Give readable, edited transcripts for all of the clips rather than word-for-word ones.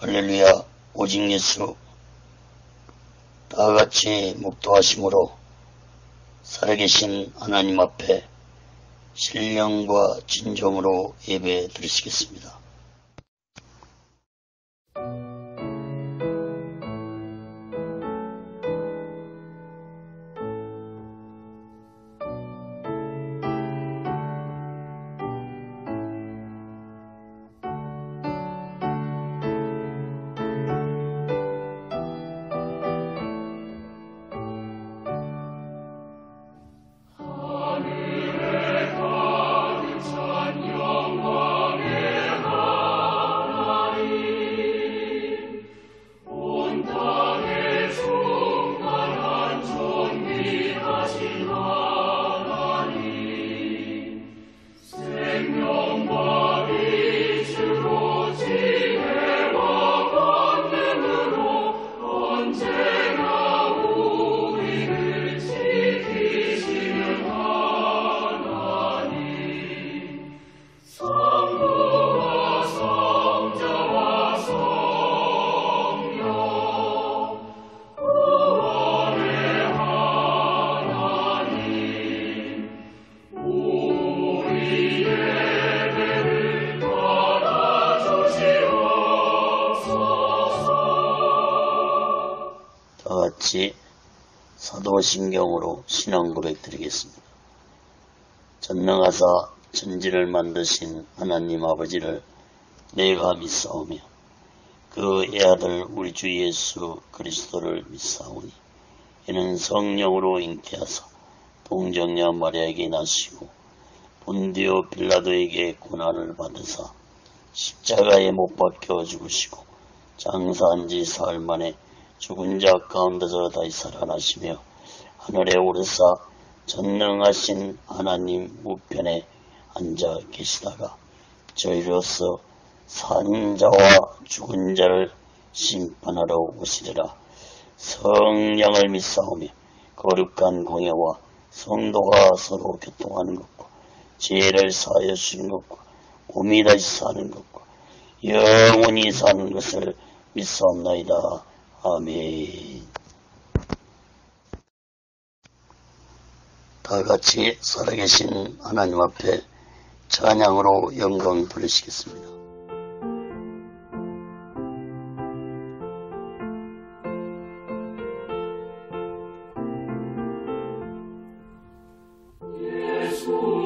할렐루야. 오직 예수 다같이 묵도하심으로 살아계신 하나님 앞에 신령과 진정으로 예배 드리시겠습니다. 다같이 사도신경으로 신앙 고백 드리겠습니다. 전능하사 천지를 만드신 하나님 아버지를 내가 믿사오며 그 애아들 우리 주 예수 그리스도를 믿사오니 이는 성령으로 잉태하사 동정녀 마리아에게 나시고 본디오 빌라도에게 고난을 받으사 십자가에 못 박혀 죽으시고 장사한 지 사흘 만에 죽은 자 가운데서 다시 살아나시며 하늘에 오르사 전능하신 하나님 우편에 앉아 계시다가 저희로서 산 자와 죽은 자를 심판하러 오시리라. 성령을 믿사오며 거룩한 공예와 성도가 서로 교통하는 것과 죄를 사하여 주는 것과 몸이 다시 사는 것과 영원히 사는 것을 믿사옵나이다. 아멘. 다같이 살아계신 하나님 앞에 찬양으로 영광 돌리시겠습니다.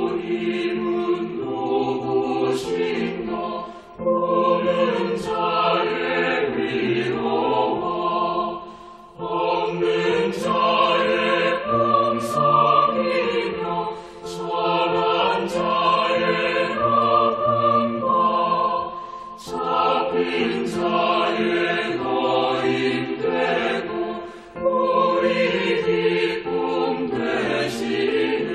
예수님은 누구신가 보는 자의 위로와 없는 자의 풍성이며 선한 자의 나쁨과 잡힌 자의 거인 되고 우리 기쁨 되시네.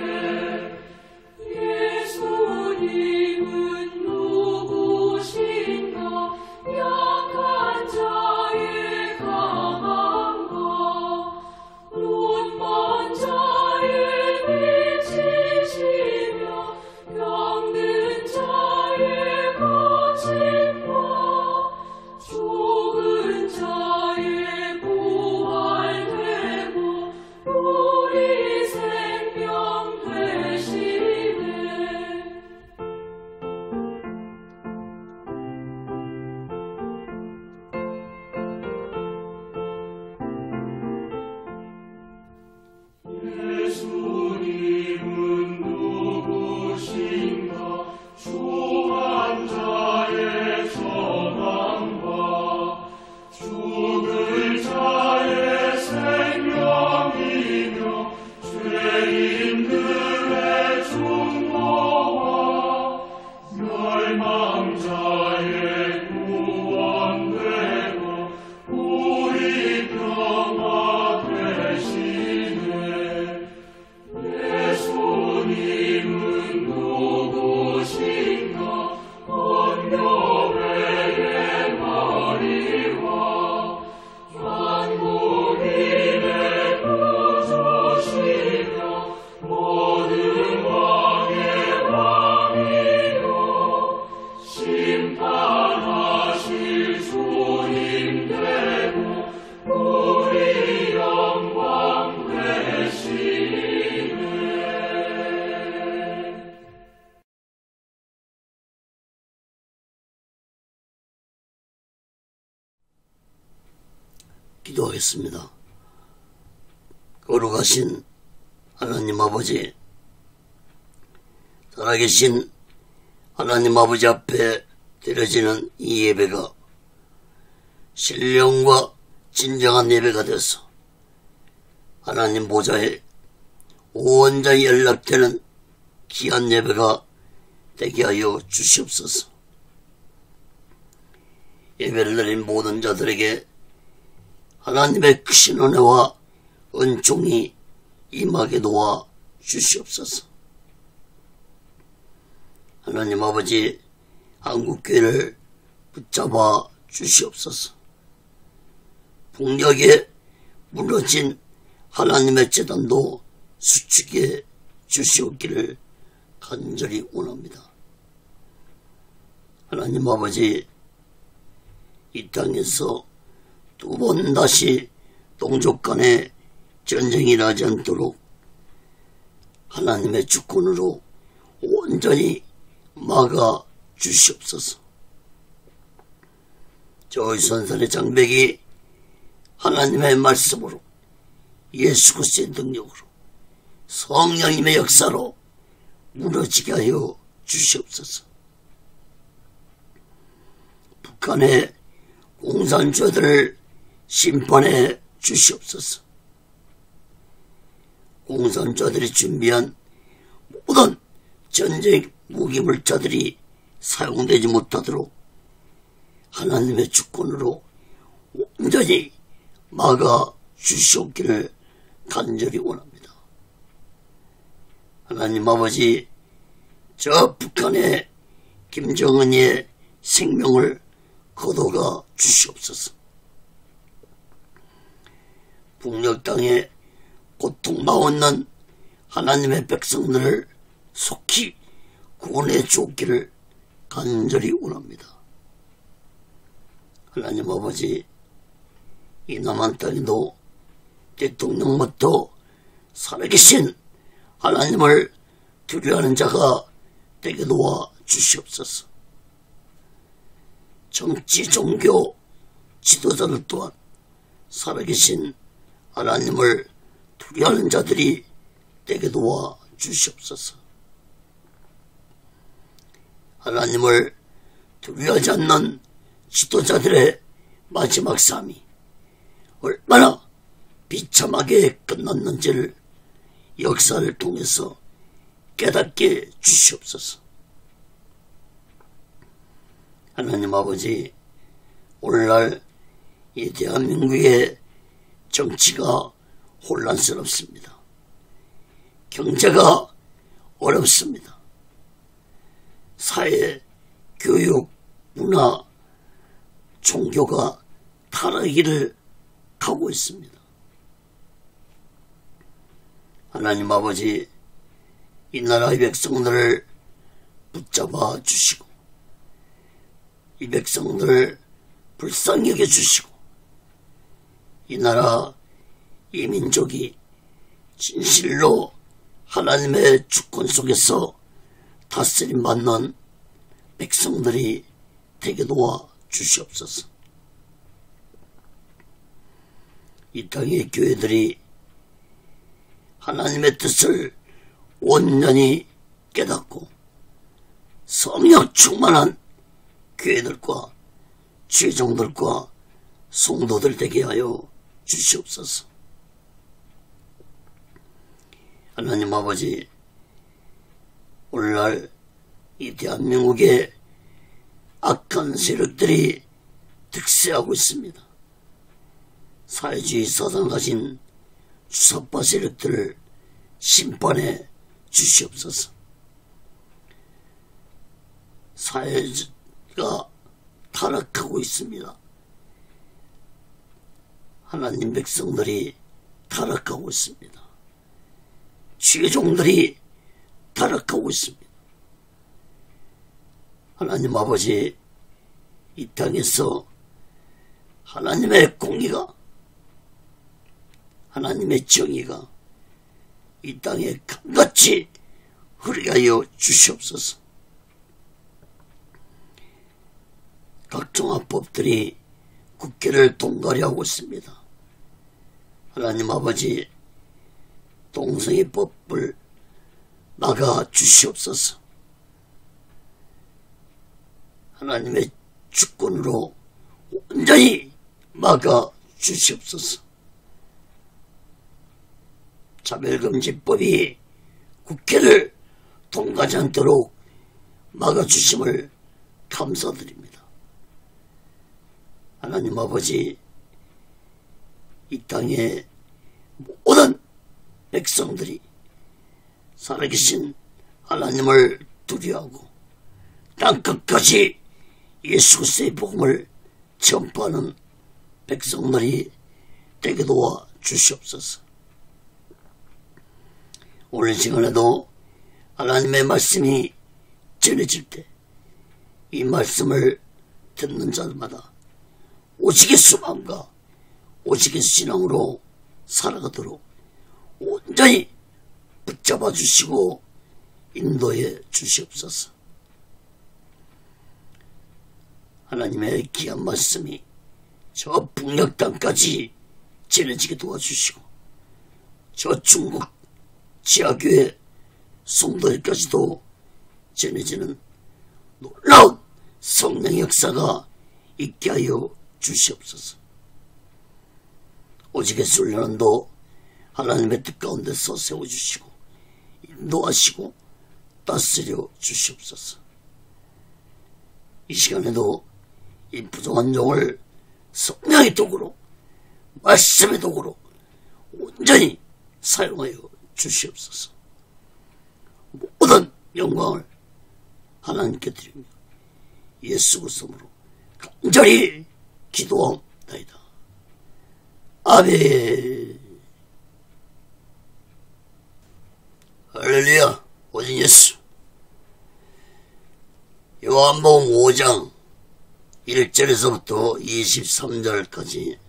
예수님은 누구신가 약한 자의 강함과 눈먼 자의 빛이시며 병든 자의 고침과 죽은 기도하겠습니다. 거룩하신 하나님 아버지, 살아계신 하나님 아버지 앞에 드려지는 이 예배가 신령과 진정한 예배가 되어서 하나님 보좌에 온전히 연락되는 귀한 예배가 되게 하여 주시옵소서. 예배를 드린 모든 자들에게 하나님의 크신 은혜와 은총이 임하게 도와 주시옵소서. 하나님 아버지, 한국교회를 붙잡아 주시옵소서. 폭력에 무너진 하나님의 재단도 수축해 주시옵기를 간절히 원합니다. 하나님 아버지, 이 땅에서 두 번 다시 동족 간에 전쟁이 나지 않도록 하나님의 주권으로 온전히 막아 주시옵소서. 저희 선산의 장벽이 하나님의 말씀으로, 예수 그리스도의 능력으로, 성령님의 역사로 무너지게 하여 주시옵소서. 북한의 공산주의들을 심판해 주시옵소서. 공산주의들이 준비한 모든 전쟁 무기물자들이 사용되지 못하도록 하나님의 주권으로 온전히 막아 주시옵기를 간절히 원합니다. 하나님 아버지, 저 북한의 김정은의 생명을 거둬가 주시옵소서. 북녘 땅에 고통당하는 하나님의 백성들을 속히 구원해 주옵기를 간절히 원합니다. 하나님 아버지, 이 남한 땅에도 대통령부터 살아계신 하나님을 두려워하는 자가 되게 도와 주시옵소서. 정치, 종교 지도자들 또한 살아계신 하나님을 두려워하는 자들이 되게 도와 주시옵소서. 하나님을 두려워하지 않는 지도자들의 마지막 삶이 얼마나 비참하게 끝났는지를 역사를 통해서 깨닫게 주시옵소서. 하나님 아버지, 오늘날 이 대한민국의 정치가 혼란스럽습니다. 경제가 어렵습니다. 사회, 교육, 문화, 종교가 타락기를 가고 있습니다. 하나님 아버지, 이 나라의 백성들을 붙잡아 주시고 이 백성들을 불쌍히 여겨주시고 이 나라, 이 민족이 진실로 하나님의 주권 속에서 다스림받는 백성들이 되게 도와 주시옵소서. 이 땅의 교회들이 하나님의 뜻을 온전히 깨닫고 성령 충만한 교회들과 지회종들과 성도들 되게 하여 주시옵소서. 하나님 아버지, 오늘날 이 대한민국에 악한 세력들이 득세하고 있습니다. 사회주의 사상 가진 주사파 세력들을 심판해 주시옵소서. 사회가 타락하고 있습니다. 하나님 백성들이 타락하고 있습니다. 지혜종들이 타락하고 있습니다. 하나님 아버지, 이 땅에서 하나님의 공의가, 하나님의 정의가 이 땅에 강같이 흐르게 하여 주시옵소서. 각종 합법들이 국회를 통과하고 있습니다. 하나님 아버지 동성애 법을 막아 주시옵소서. 하나님의 주권으로 온전히 막아 주시옵소서. 차별금지법이 국회를 통과하지 않도록 막아주심을 감사드립니다. 하나님 아버지, 이 땅의 모든 백성들이 살아계신 하나님을 두려워하고 땅끝까지 예수 그리스도의 복음을 전파하는 백성들이 되게 도와 주시옵소서. 오늘 시간에도 하나님의 말씀이 전해질 때 이 말씀을 듣는 자들마다 오직의 수망과 오직의 신앙으로 살아가도록 온전히 붙잡아 주시고 인도해 주시옵소서. 하나님의 귀한 말씀이 저 북녘 땅까지 전해지게 도와주시고 저 중국 지하교회 성도들까지도 전해지는 놀라운 성령 역사가 있게 하여 주시옵소서. 오직의 훈련도 하나님의 뜻 가운데서 세워주시고 인도하시고 다스려 주시옵소서. 이 시간에도 이 부정한 종을 성령의 도구로 말씀의 도구로 온전히 사용하여 주시옵소서. 모든 영광을 하나님께 드리며 예수 그리스도로 간절히 기도하옵나이다. 아멘. 할렐루야. 오직 예수. 요한복음 5장 1절에서부터 23절까지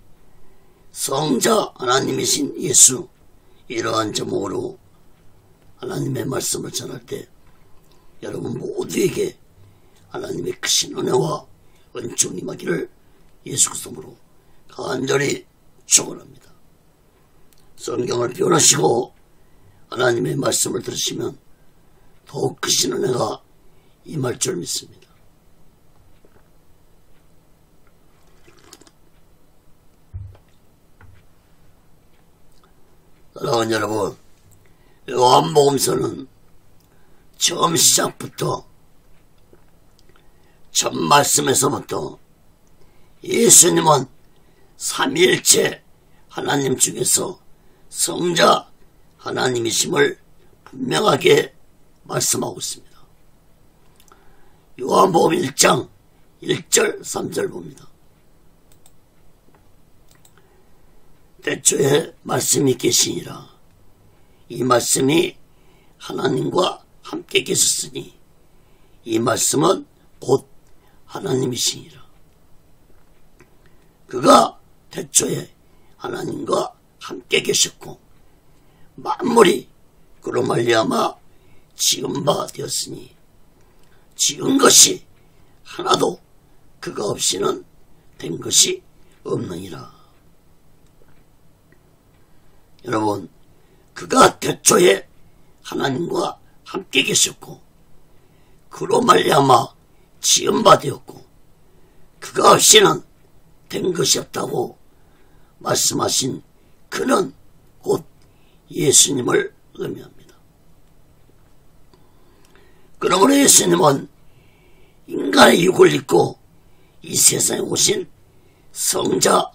성자 하나님이신 예수, 이러한 제목으로 하나님의 말씀을 전할 때 여러분 모두에게 하나님의 크신 은혜와 은총이 임하기를 예수 그리스도로 간절히 축원합니다. 성경을 변하시고 하나님의 말씀을 들으시면 더욱 크신 은혜가 임할 줄 믿습니다. 사랑하는 여러분, 요한복음서는 처음 시작부터 첫 말씀에서부터 예수님은 삼위일체 하나님 중에서 성자 하나님이심을 분명하게 말씀하고 있습니다. 요한복음 1장 1절 3절 봅니다. 태초에 말씀이 계시니라. 이 말씀이 하나님과 함께 계셨으니 이 말씀은 곧 하나님이시니라. 그가 태초에 하나님과 함께 계셨고 만물이 그로 말미암아 지은 바 되었으니 지은 것이 하나도 그가 없이는 된 것이 없느니라. 여러분, 그가 태초에 하나님과 함께 계셨고 그로 말미암아 지은 바 되었고 그가 없이는 된 것이 없다고 말씀하신 그는 곧 예수님을 의미합니다. 그러므로 예수님은 인간의 육을 입고 이 세상에 오신 성자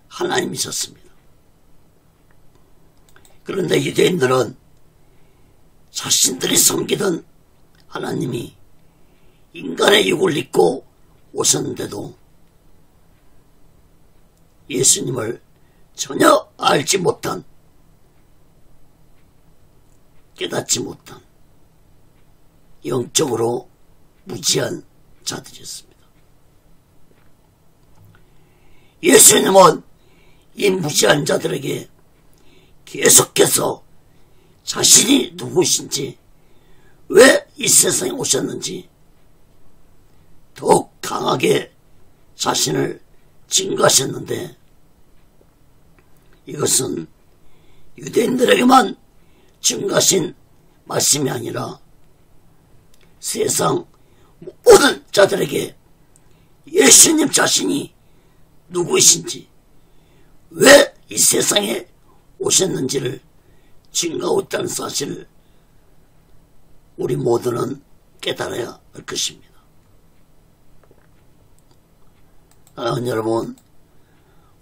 하나님이셨습니다. 그런데 유대인들은 자신들이 섬기던 하나님이 인간의 육을 입고 오셨는데도 예수님을 전혀 알지 못한, 깨닫지 못한 영적으로 무지한 자들이었습니다. 예수님은 이 무지한 자들에게 계속해서 자신이 누구신지, 왜 이 세상에 오셨는지 더욱 강하게 자신을 증거하셨는데 이것은 유대인들에게만 증가하신 말씀이 아니라 세상 모든 자들에게 예수님 자신이 누구이신지, 왜 이 세상에 오셨는지를 증거했다는 사실을 우리 모두는 깨달아야 할 것입니다. 여러분,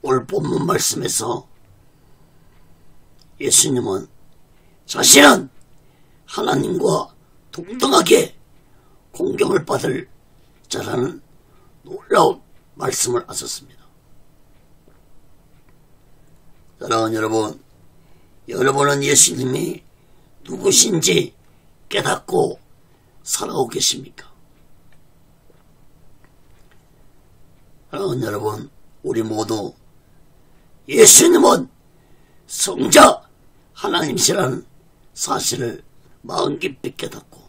오늘 본문 말씀에서 예수님은 자신은 하나님과 동등하게 공경을 받을 자라는 놀라운 말씀을 하셨습니다. 사랑하는 여러분, 여러분은 예수님이 누구신지 깨닫고 살아오고 계십니까? 사랑하는 여러분, 우리 모두 예수님은 성자 하나님이시라는 사실을 마음 깊이 깨닫고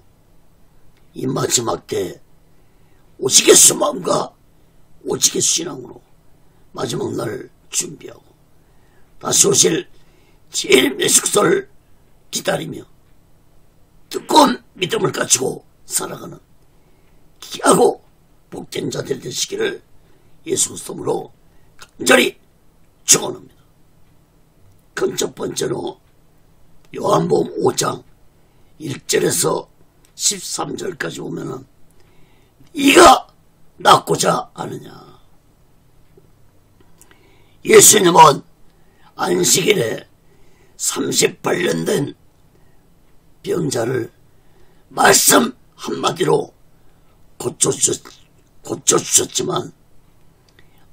이 마지막 때 오직의 마음과 오직의 신앙으로 마지막 날을 준비하고 다시 오실 제일 메시크소를 기다리며 뜨거운 믿음을 가지고 살아가는 귀하고 복된 자들 되시기를 예수 그리스도로 간절히 축원합니다. 그 첫 번째로 요한복음 5장 1절에서 13절까지 보면은 네가 낫고자 하느냐. 예수님은 안식일에 38년 된 병자를 말씀 한마디로 고쳐주셨지만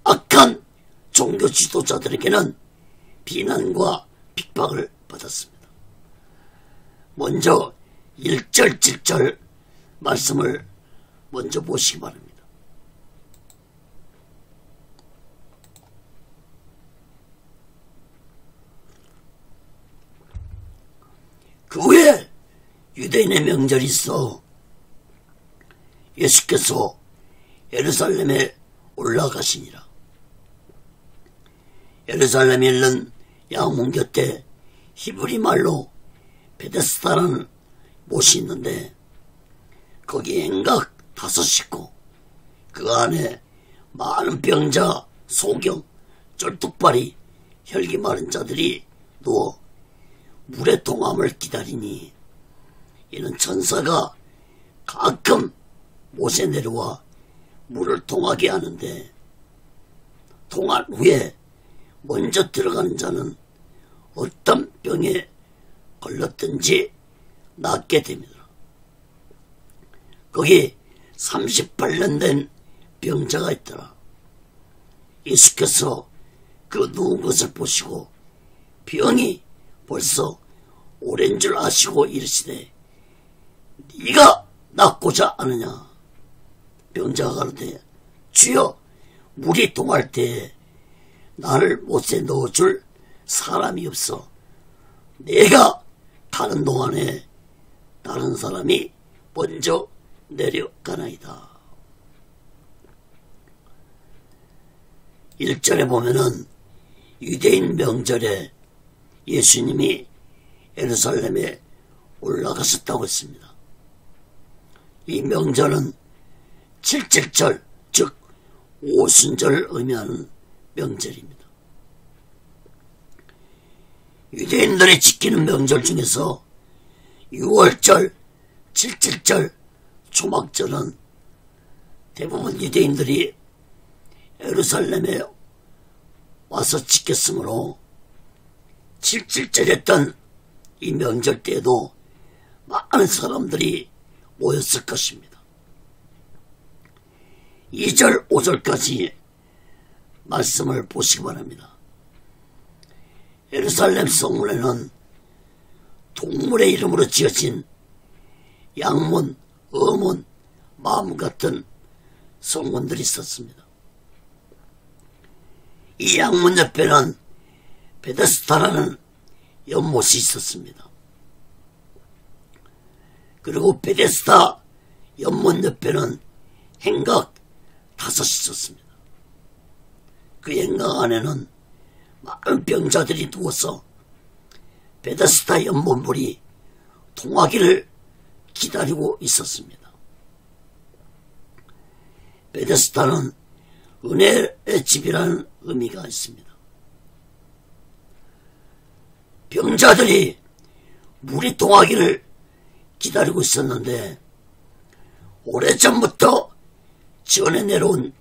악한 종교 지도자들에게는 비난과 핍박을 받았습니다. 먼저 1절, 7절 말씀을 먼저 보시기 바랍니다. 그 후에 유대인의 명절이 있어 예수께서 예루살렘에 올라가시니라. 예루살렘에 있는 양문 곁에 히브리 말로 베데스다라는 못이 있는데 거기 행각 5 있고 그 안에 많은 병자, 소경, 쩔뚝발이, 혈기 마른 자들이 누워 물의 통함을 기다리니 이는 천사가 가끔 못에 내려와 물을 통하게 하는데 통한 후에 먼저 들어가는 자는 어떤 병에 걸렸든지 낫게 됩니다. 거기 38년 된 병자가 있더라. 예수께서 그 누운 것을 보시고 병이 벌써 오랜 줄 아시고 이르시되 네가 낫고자 하느냐. 병자가 가로되 주여 물이 동할 때에 나를 못에 넣어줄 사람이 없어 내가 가는 동안에 다른 사람이 먼저 내려가나이다. 1절에 보면은 유대인 명절에 예수님이 예루살렘에 올라가셨다고 했습니다. 이 명절은 7.7절, 즉 오순절을 의미하는 명절입니다. 유대인들이 지키는 명절 중에서 6월절, 7.7절, 초막절은 대부분 유대인들이 예루살렘에 와서 지켰으므로 7.7절 했던 이 명절 때에도 많은 사람들이 모였을 것입니다. 2절, 5절까지 말씀을 보시기 바랍니다. 예루살렘 성문에는 동물의 이름으로 지어진 양문, 어문, 마음 같은 성문들이 있었습니다. 이 양문 옆에는 베데스다라는 연못이 있었습니다. 그리고 베데스다 연못 옆에는 행각 5 있었습니다. 그 행각 안에는 많은 병자들이 누워서 베데스다 연못물이 통하기를 기다리고 있었습니다. 베데스다는 은혜의 집이라는 의미가 있습니다. 병자들이 물이 통하기를 기다리고 있었는데 오래전부터 전해 내려온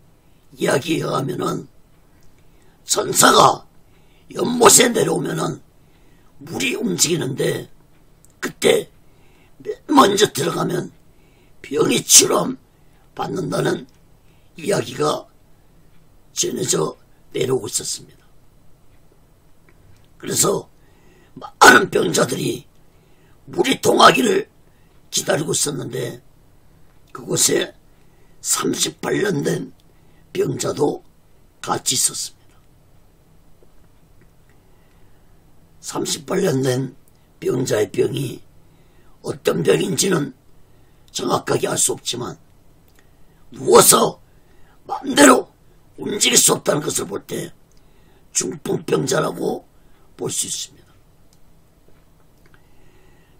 이야기에 의하면은 천사가 연못에 내려오면은 물이 움직이는데 그때 먼저 들어가면 병이 치료함 받는다는 이야기가 전해져 내려오고 있었습니다. 그래서 많은 병자들이 물이 통하기를 기다리고 있었는데 그곳에 38년 된 병자도 같이 있었습니다. 38년 된 병자의 병이 어떤 병인지는 정확하게 알 수 없지만 누워서 마음대로 움직일 수 없다는 것을 볼 때 중풍병자라고 볼 수 있습니다.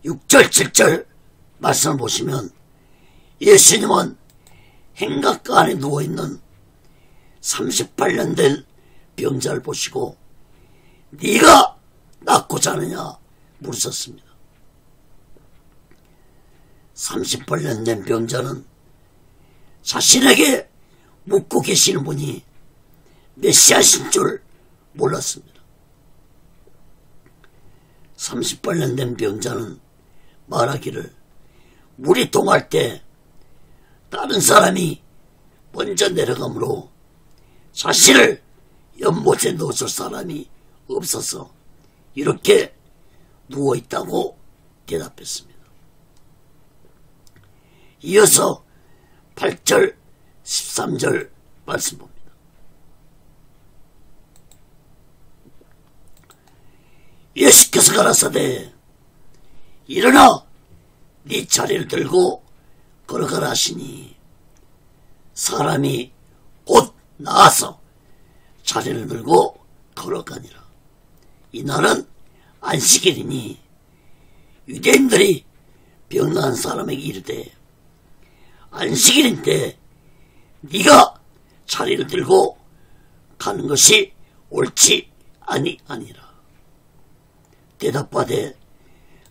6절 7절 말씀을 보시면 예수님은 행각가 안에 누워있는 38년 된 병자를 보시고 네가 낫고자 하느냐 물으셨습니다. 38년 된 병자는 자신에게 묻고 계시는 분이 메시아신 줄 몰랐습니다. 38년 된 병자는 말하기를 물이 통할 때 다른 사람이 먼저 내려가므로 자신을 연못에 넣어줄 사람이 없어서 이렇게 누워있다고 대답했습니다. 이어서 8절 13절 말씀 봅니다. 예수께서 가라사대 일어나 네 자리를 들고 걸어가라 하시니 사람이 곧 나와서 자리를 들고 걸어가니라. 이날은 안식일이니 유대인들이 병난 사람에게 이르되 안식일인데 네가 자리를 들고 가는 것이 옳지 아니하니라. 대답하되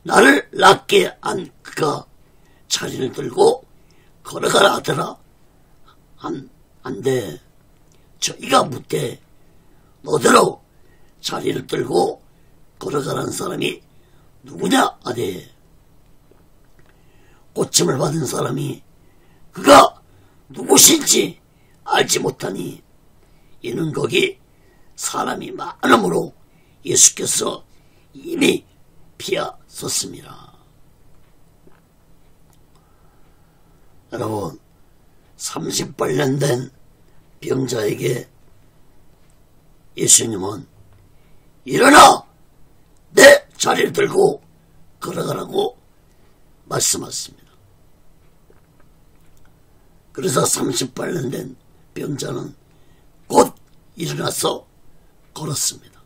나를 낫게 한 그가 자리를 들고 걸어가라 하더라 한데 저희가 묻되 너더러 자리를 들고 걸어가라는 사람이 누구냐 하되 고침을 받은 사람이 그가 누구신지 알지 못하니 이는 거기 사람이 많으므로 예수께서 이미 비하섰습니다. 여러분 38년 된 병자에게 예수님은 일어나 내 자리를 들고 걸어가라고 말씀하셨습니다. 그래서 38년 된 병자는 곧 일어나서 걸었습니다.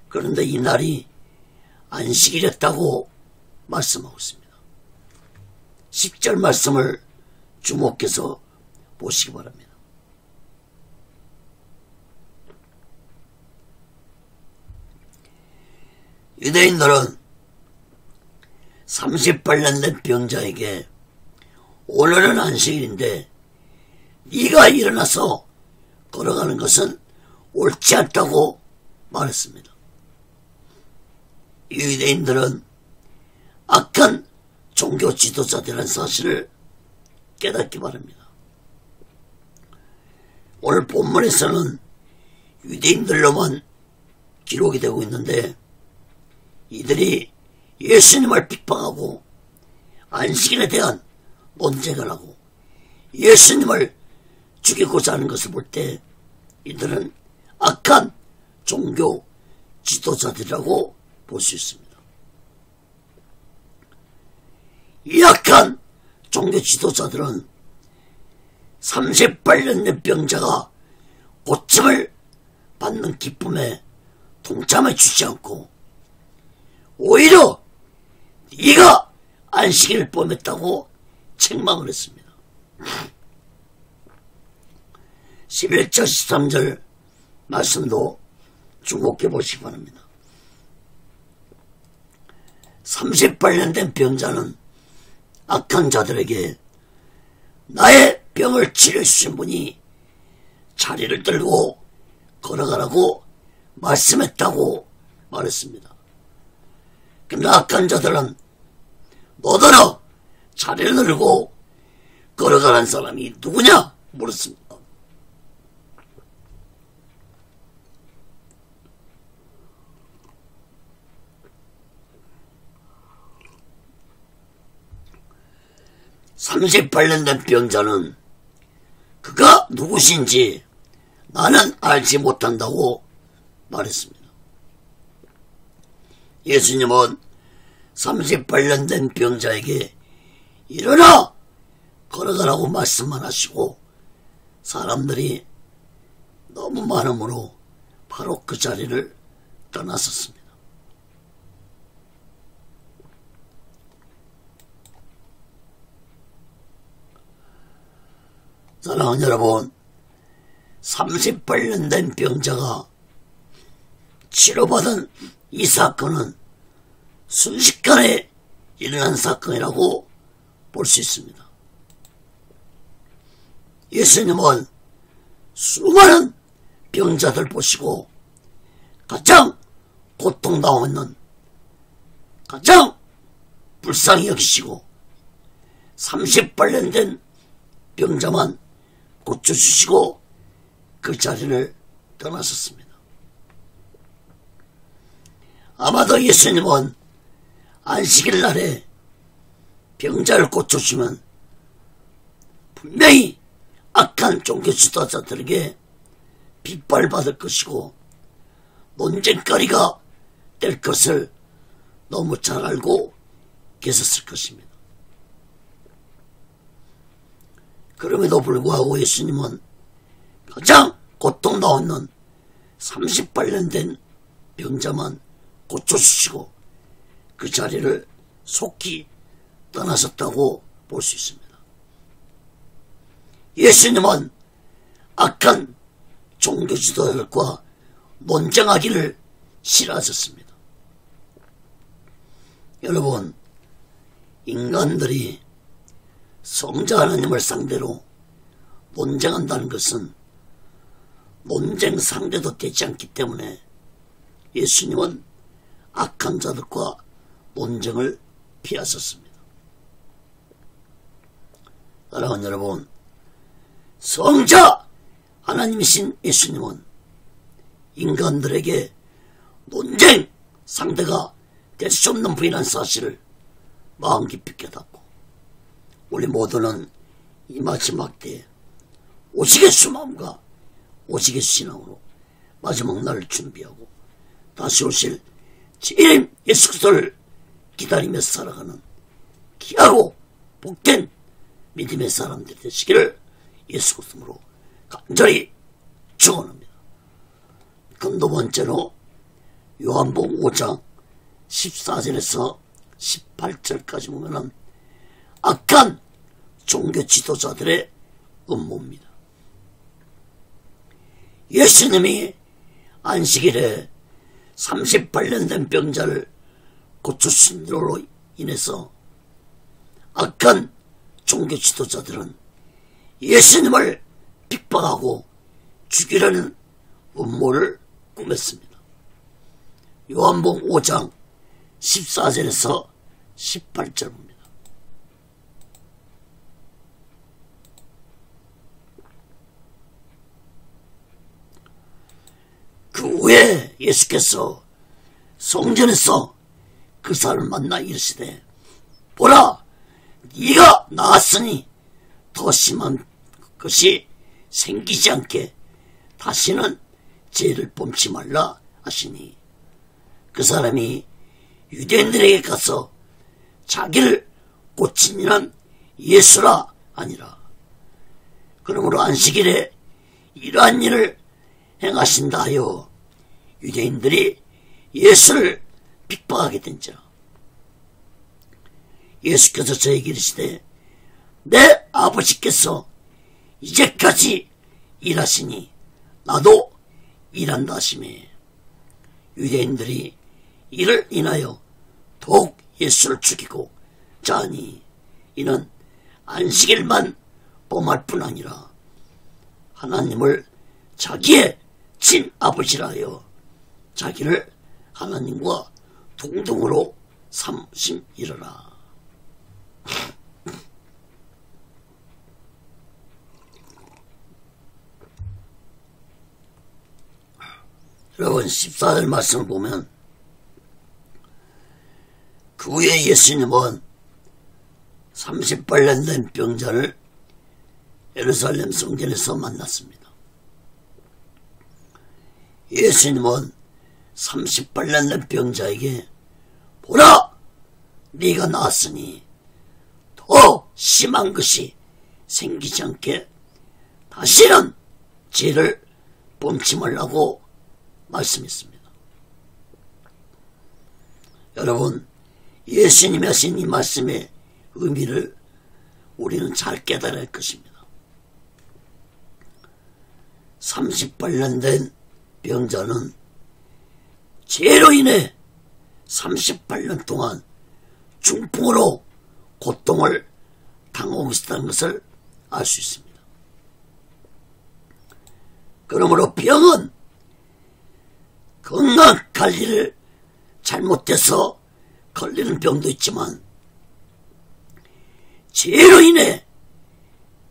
그런데 이 날이 안식일이었다고 말씀하고 있습니다. 10절 말씀을 주목해서 보시기 바랍니다. 유대인들은 38년 된 병자에게 오늘은 안식일인데 네가 일어나서 걸어가는 것은 옳지 않다고 말했습니다. 유대인들은 악한 종교 지도자들이라는 사실을 깨닫기 바랍니다. 오늘 본문에서는 유대인들로만 기록이 되고 있는데 이들이 예수님을 비판하고 안식일에 대한 논쟁을 하고 예수님을 죽이고자 하는 것을 볼 때 이들은 악한 종교 지도자들이라고 볼 수 있습니다. 이 악한 종교 지도자들은 38년 된 병자가 고침을 받는 기쁨에 동참해 주지 않고 오히려 네가 안식일을 범했다고 책망을 했습니다. 11절 13절 말씀도 주목해 보시기 바랍니다. 38년 된 병자는 악한 자들에게 나의 병을 치료해 주신 분이 자리를 들고 걸어가라고 말씀했다고 말했습니다. 그런데 악한 자들은 너더러 자리를 들고 걸어가라는 사람이 누구냐 물었습니다. (38년) 된 병자는 그가 누구신지 나는 알지 못한다고 말했습니다. 예수님은 38년 된 병자에게 일어나 걸어가라고 말씀만 하시고 사람들이 너무 많음으로 바로 그 자리를 떠났었습니다. 사랑하는 여러분, 38년 된 병자가 치료받은 이 사건은 순식간에 일어난 사건이라고 볼 수 있습니다. 예수님은 수많은 병자들 보시고 가장 고통당하고 있는, 가장 불쌍히 여기시고 38년 된 병자만 고쳐주시고 그 자리를 떠나셨습니다. 아마도 예수님은 안식일 날에 병자를 고쳐주면 분명히 악한 종교 지도자들에게 빗발받을 것이고 논쟁거리가 될 것을 너무 잘 알고 계셨을 것입니다. 그럼에도 불구하고 예수님은 가장 고통당하는 38년 된 병자만 고쳐주시고 그 자리를 속히 떠나셨다고 볼 수 있습니다. 예수님은 악한 종교 지도자들과 논쟁하기를 싫어하셨습니다. 여러분, 인간들이 성자 하나님을 상대로 논쟁한다는 것은 논쟁 상대도 되지 않기 때문에 예수님은 악한 자들과 논쟁을 피하셨습니다. 사랑하는 여러분, 성자 하나님이신 예수님은 인간들에게 논쟁 상대가 될 수 없는 분이라는 사실을 마음 깊이 깨닫고 우리 모두는 이 마지막 때에 오직의 수마음과 오직의 신앙으로 마지막 날을 준비하고 다시 오실 주님 예수 그리스도를 기다리며 살아가는 귀하고 복된 믿음의 사람들이 되시기를 예수 그리스도로 간절히 축원합니다. 그럼 두 번째로 요한복음 5장 14절에서 18절까지 보면은 악한 종교 지도자들의 음모입니다. 예수님이 안식일에 38년 된 병자를 고쳐주신 일로 인해서 악한 종교 지도자들은 예수님을 핍박하고 죽이려는 음모를 꾸몄습니다. 요한복음 5장 14절에서 18절입니다. 그 후에 예수께서 성전에서 그 사람을 만나 이르시되 보라, 네가 나았으니 더 심한 것이 생기지 않게 다시는 죄를 범치 말라 하시니 그 사람이 유대인들에게 가서 자기를 고친 이는 예수라 아니라. 그러므로 안식일에 이러한 일을 행하신다 하여 유대인들이 예수를 핍박하게 된지라. 예수께서 저에게 이르시되 내 아버지께서 이제까지 일하시니 나도 일한다 하시매 유대인들이 이를 인하여 더욱 예수를 죽이고 자니 이는 안식일만 범할 뿐 아니라 하나님을 자기의 친아버지라 하여 자기를 하나님과 동등으로 삼심이러라. 여러분 14절 말씀을 보면 그 후에 예수님은 38년 된 병자를 예루살렘 성전에서 만났습니다. 예수님은 38년 된 병자에게 보라! 네가 나았으니 더 심한 것이 생기지 않게 다시는 죄를 범치 말라고 말씀했습니다. 여러분 예수님이 하신 이 말씀의 의미를 우리는 잘 깨달아야 할 것입니다. 38년 된 병자는 죄로 인해 38년 동안 중풍으로 고통을 당하고 있었다는 것을 알 수 있습니다. 그러므로 병은 건강 관리를 잘못해서 걸리는 병도 있지만 죄로 인해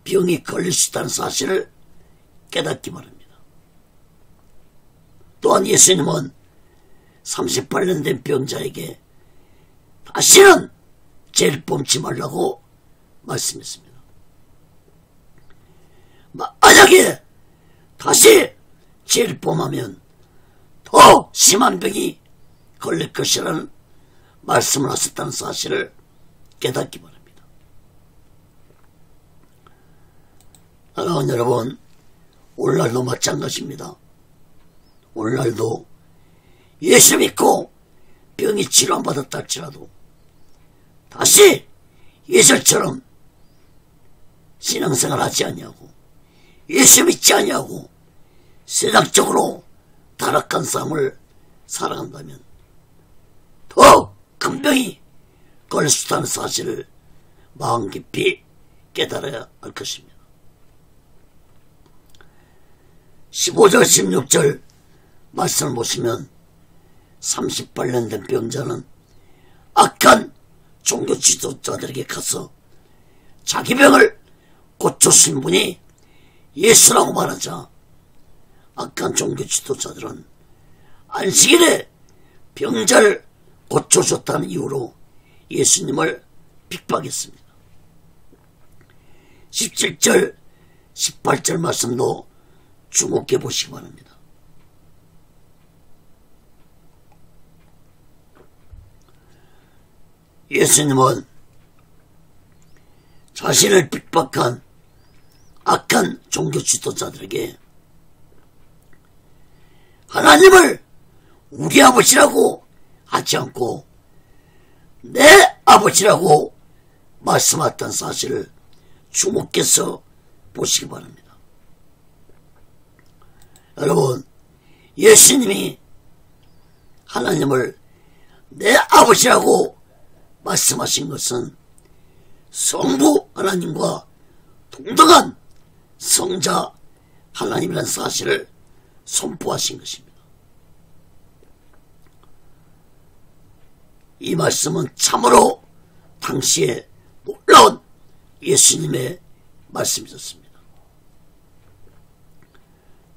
병이 걸릴 수 있다는 사실을 깨닫기 바랍니다. 또한 예수님은 38년 된 병자에게 다시는 죄를 범치 말라고 말씀했습니다. 만약에 다시 죄를 범하면 더 심한 병이 걸릴 것이라는 말씀을 하셨다는 사실을 깨닫기 바랍니다. 사랑하는 여러분, 오늘날도 마찬가지입니다. 오늘날도 예수 믿고 병이 치료 안 받았다 할지라도 다시 예전처럼 신앙생활 하지 않냐고, 예수 믿지 않냐고 세상적으로 타락한 삶을 살아간다면 더 큰 병이 걸릴 수 있다는 사실을 마음 깊이 깨달아야 할 것입니다. 15절 16절 말씀을 보시면 38년 된 병자는 악한 종교 지도자들에게 가서 자기 병을 고쳐주신 분이 예수라고 말하자 악한 종교 지도자들은 안식일에 병자를 고쳐줬다는 이유로 예수님을 핍박했습니다. 17절 18절 말씀도 주목해 보시기 바랍니다. 예수님은 자신을 핍박한 악한 종교 지도자들에게 하나님을 우리 아버지라고 하지 않고 내 아버지라고 말씀했던 사실을 주목해서 보시기 바랍니다. 여러분, 예수님이 하나님을 내 아버지라고 말씀하신 것은 성부 하나님과 동등한 성자 하나님이라는 사실을 선포하신 것입니다. 이 말씀은 참으로 당시에 놀라운 예수님의 말씀이었습니다.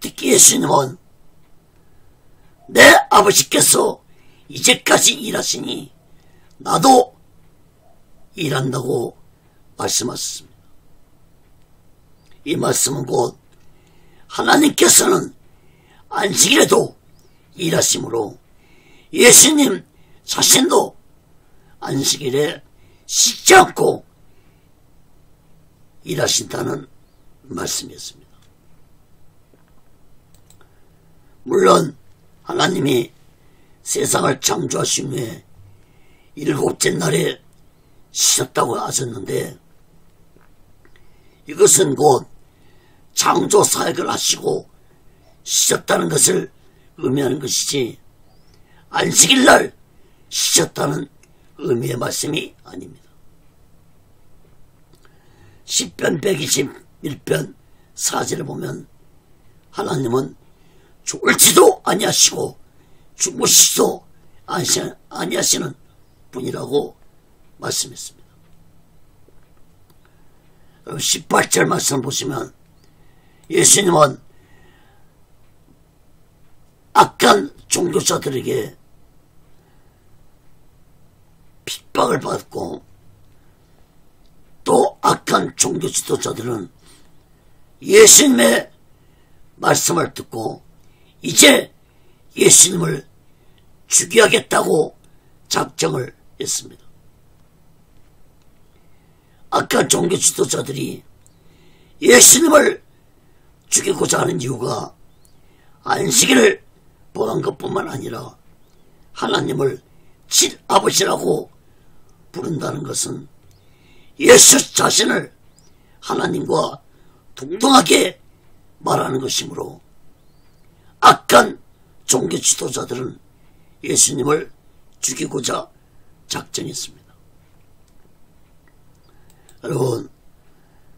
특히 예수님은 내 아버지께서 이제까지 일하시니 나도 일한다고 말씀하셨습니다. 이 말씀은 곧 하나님께서는 안식일에도 일하시므로 예수님 자신도 안식일에 쉬지 않고 일하신다는 말씀이었습니다. 물론 하나님이 세상을 창조하신 후에 일곱째 날에 쉬셨다고 하셨는데, 이것은 곧 창조 사역을 하시고 쉬셨다는 것을 의미하는 것이지 안식일날 쉬셨다는 의미의 말씀이 아닙니다. 시편 121편 4절에 보면 하나님은 졸지도 아니하시고 주무시지도 아니하시는 분이라고 말씀했습니다. 18절 말씀을 보시면 예수님은 악한 종교자들에게 핍박을 받고 또 악한 종교 지도자들은 예수님의 말씀을 듣고 이제 예수님을 죽여야겠다고 작정을 했습니다. 악한 종교 지도자들이 예수님을 죽이고자 하는 이유가 안식일을 범한 것뿐만 아니라 하나님을 친아버지라고 부른다는 것은 예수 자신을 하나님과 동등하게 말하는 것이므로 악한 종교 지도자들은 예수님을 죽이고자 작정했습니다. 여러분,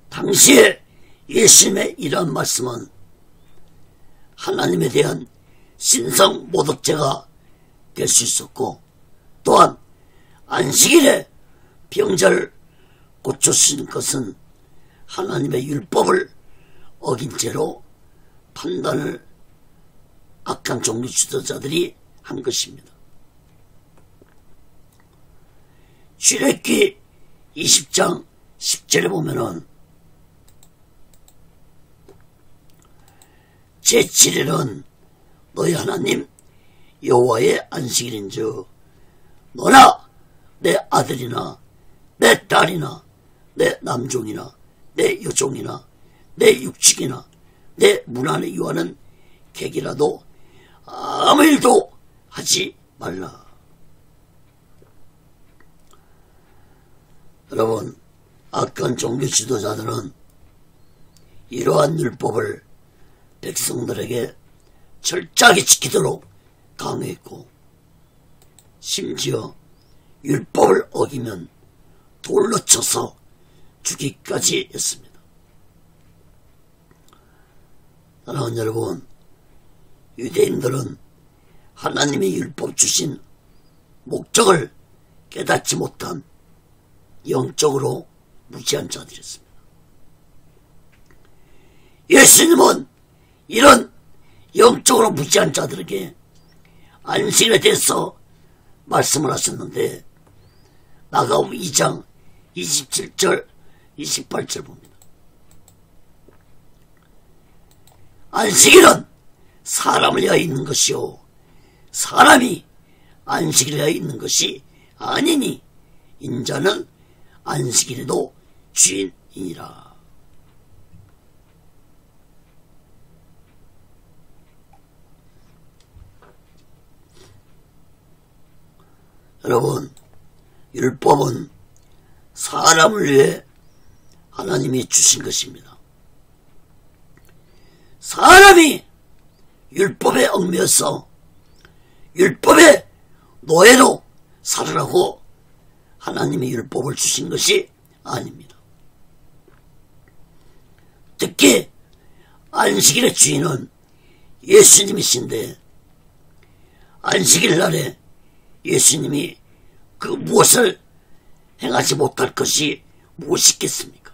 당시에 예수님의 이러한 말씀은 하나님에 대한 신성 모독죄가 될 수 있었고, 또한 안식일에 병자를 고쳐주신 것은 하나님의 율법을 어긴 죄로 판단을 악한 종교 지도자들이 한 것입니다. 출애굽기 20장 10절에 보면은 제7일은 너희 하나님 여호와의 안식일인즉 너나 내 아들이나 내 딸이나 내 남종이나 내 여종이나 내 육축이나 내 문 안에 유하는 객이라도 아무 일도 하지 말라. 여러분, 악한 종교 지도자들은 이러한 율법을 백성들에게 철저하게 지키도록 강요했고, 심지어 율법을 어기면 돌로 쳐서 죽이기까지 했습니다. 사랑하는 여러분, 유대인들은 하나님의 율법 주신 목적을 깨닫지 못한 영적으로 무지한 자들이었습니다. 예수님은 이런 영적으로 무지한 자들에게 안식일에 대해서 말씀을 하셨는데, 마가복음 2장 27절 28절 봅니다. 안식일은 사람을 위하여 있는 것이요 사람이 안식일에 위하여 있는 것이 아니니 인자는 안식일에도 주인이니라. 여러분, 율법은 사람을 위해 하나님이 주신 것입니다. 사람이 율법에 얽매여서 율법의 노예로 살으라고 하나님의 율법을 주신 것이 아닙니다. 특히 안식일의 주인은 예수님이신데, 안식일 날에 예수님이 그 무엇을 행하지 못할 것이 무엇이 있겠습니까?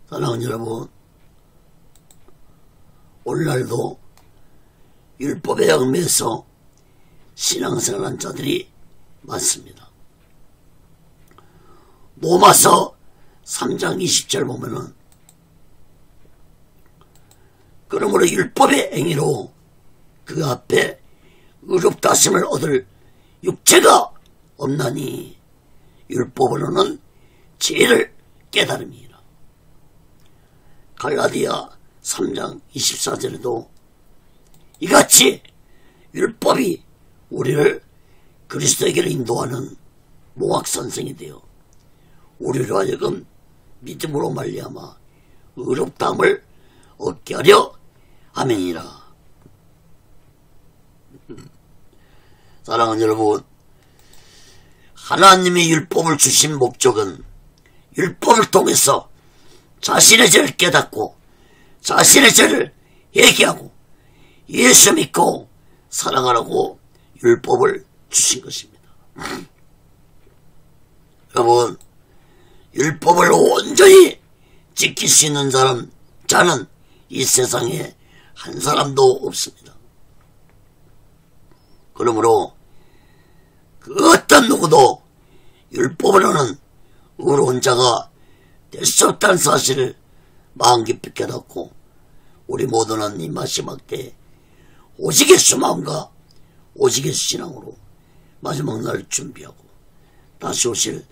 사랑하는 여러분, 오늘날도 율법에 얽매여서 신앙생활한 자들이 많습니다. 로마서 3장 20절 보면은 그러므로 율법의 행위로 그 앞에 의롭다 하심을 얻을 육체가 없나니 율법으로는 죄를 깨달음이라. 갈라디아 3장 24절에도 이같이 율법이 우리를 그리스도에게로 인도하는 몽학선생이 되어 우리로 하여금 믿음으로 말미암아 의롭다함을 얻게 하려 함이니라. 사랑하는 여러분, 하나님이 율법을 주신 목적은 율법을 통해서 자신의 죄를 깨닫고 자신의 죄를 회개하고 예수 믿고 사랑하라고 율법을 주신 것입니다. 여러분, 율법을 온전히 지킬 수 있는 자는 이 세상에 한 사람도 없습니다. 그러므로 그 어떤 누구도 율법으로는 의로운 자가 될 수 없다는 사실을 마음 깊이 깨닫고 우리 모두는 이 마지막 때 오직 예수 마음과 오직 예수 신앙으로 마지막 날 준비하고 다시 오실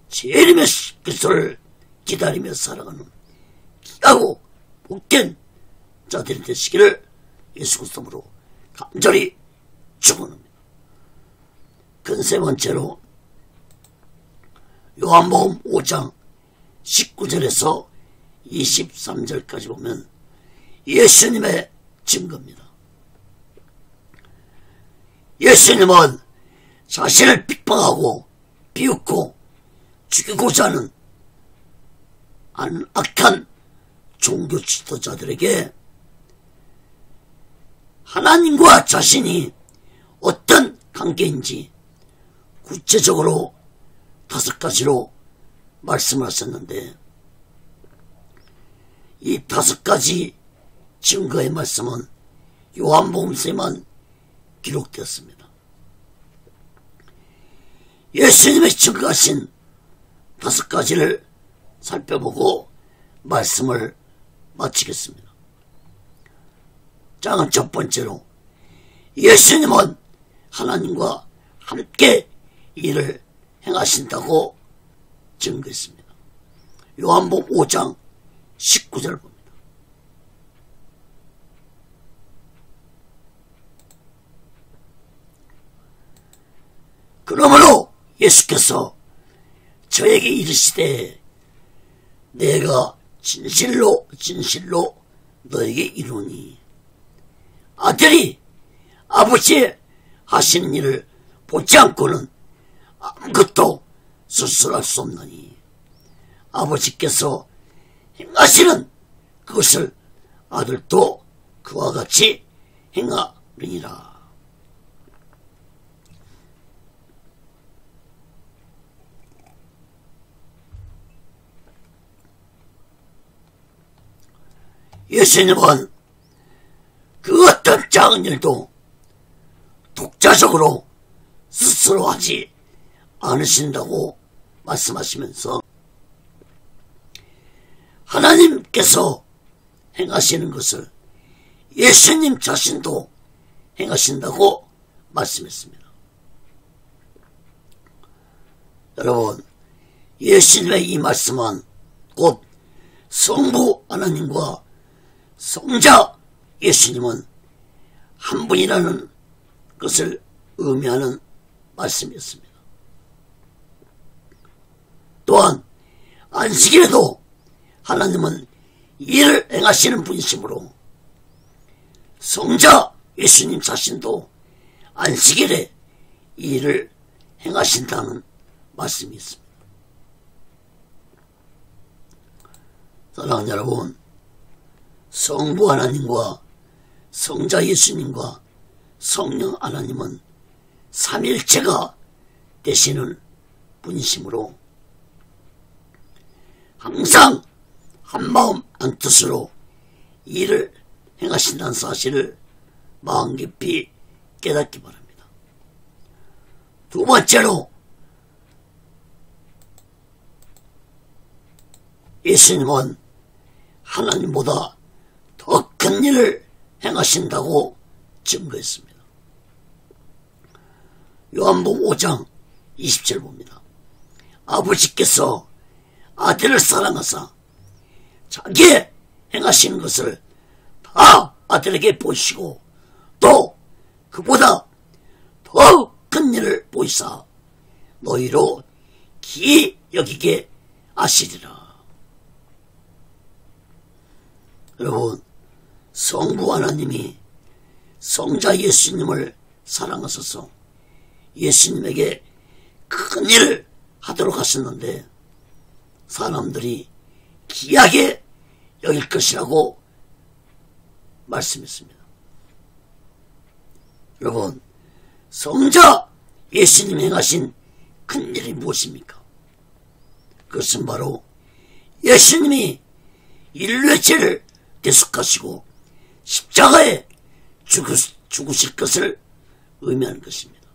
재림의 그리스도를 기다리며 살아가는 귀하고 복된 자들이 되시기를 예수 그리스도로 간절히 축원합니다. 큰 세 번째로 요한복음 5장 19절에서 23절까지 보면 예수님의 증거입니다. 예수님은 자신을 핍박하고 비웃고 죽이고자 하는 악한 종교 지도자들에게 하나님과 자신이 어떤 관계인지 구체적으로 5가지로 말씀하셨는데 이 5가지 증거의 말씀은 요한복음서에만 기록되었습니다. 예수님의 증거하신 5가지를 살펴보고 말씀을 마치겠습니다. 자, 첫 번째로 예수님은 하나님과 함께 일을 행하신다고 증거했습니다. 요한복음 5장 19절 봅니다. 그러므로 예수께서 저에게 이르시되 내가 진실로 진실로 너에게 이르노니 아들이 아버지의 하시는 일을 보지 않고는 아무것도 스스로 할 수 없나니 아버지께서 행하시는 그것을 아들도 그와 같이 행하리니라. 예수님은 그 어떤 작은 일도 독자적으로 스스로 하지 않으신다고 말씀하시면서 하나님께서 행하시는 것을 예수님 자신도 행하신다고 말씀했습니다. 여러분, 예수님의 이 말씀은 곧 성부 하나님과 성자 예수님은 한 분이라는 것을 의미하는 말씀이었습니다. 또한 안식일에도 하나님은 일을 행하시는 분이시므로 성자 예수님 자신도 안식일에 일을 행하신다는 말씀이 있습니다. 사랑하는 여러분, 성부 하나님과 성자 예수님과 성령 하나님은 삼일체가 되시는 분이시므로 항상 한마음 한뜻으로 일을 행하신다는 사실을 마음 깊이 깨닫기 바랍니다. 두 번째로 예수님은 하나님보다 더 큰 일을 행하신다고 증거했습니다. 요한복음 5장 20절 봅니다. 아버지께서 아들을 사랑하사 자기의 행하시는 것을 다 아들에게 보시고 또 그보다 더 큰 일을 보이사 너희로 기이 여기게 하시리라. 여러분, 성부 하나님이 성자 예수님을 사랑하셔서 예수님에게 큰 일을 하도록 하셨는데 사람들이 귀하게 여길 것이라고 말씀했습니다. 여러분, 성자 예수님이 행하신 큰 일이 무엇입니까? 그것은 바로 예수님이 인류의 죄를 대속하시고 십자가에 죽으실 것을 의미하는 것입니다.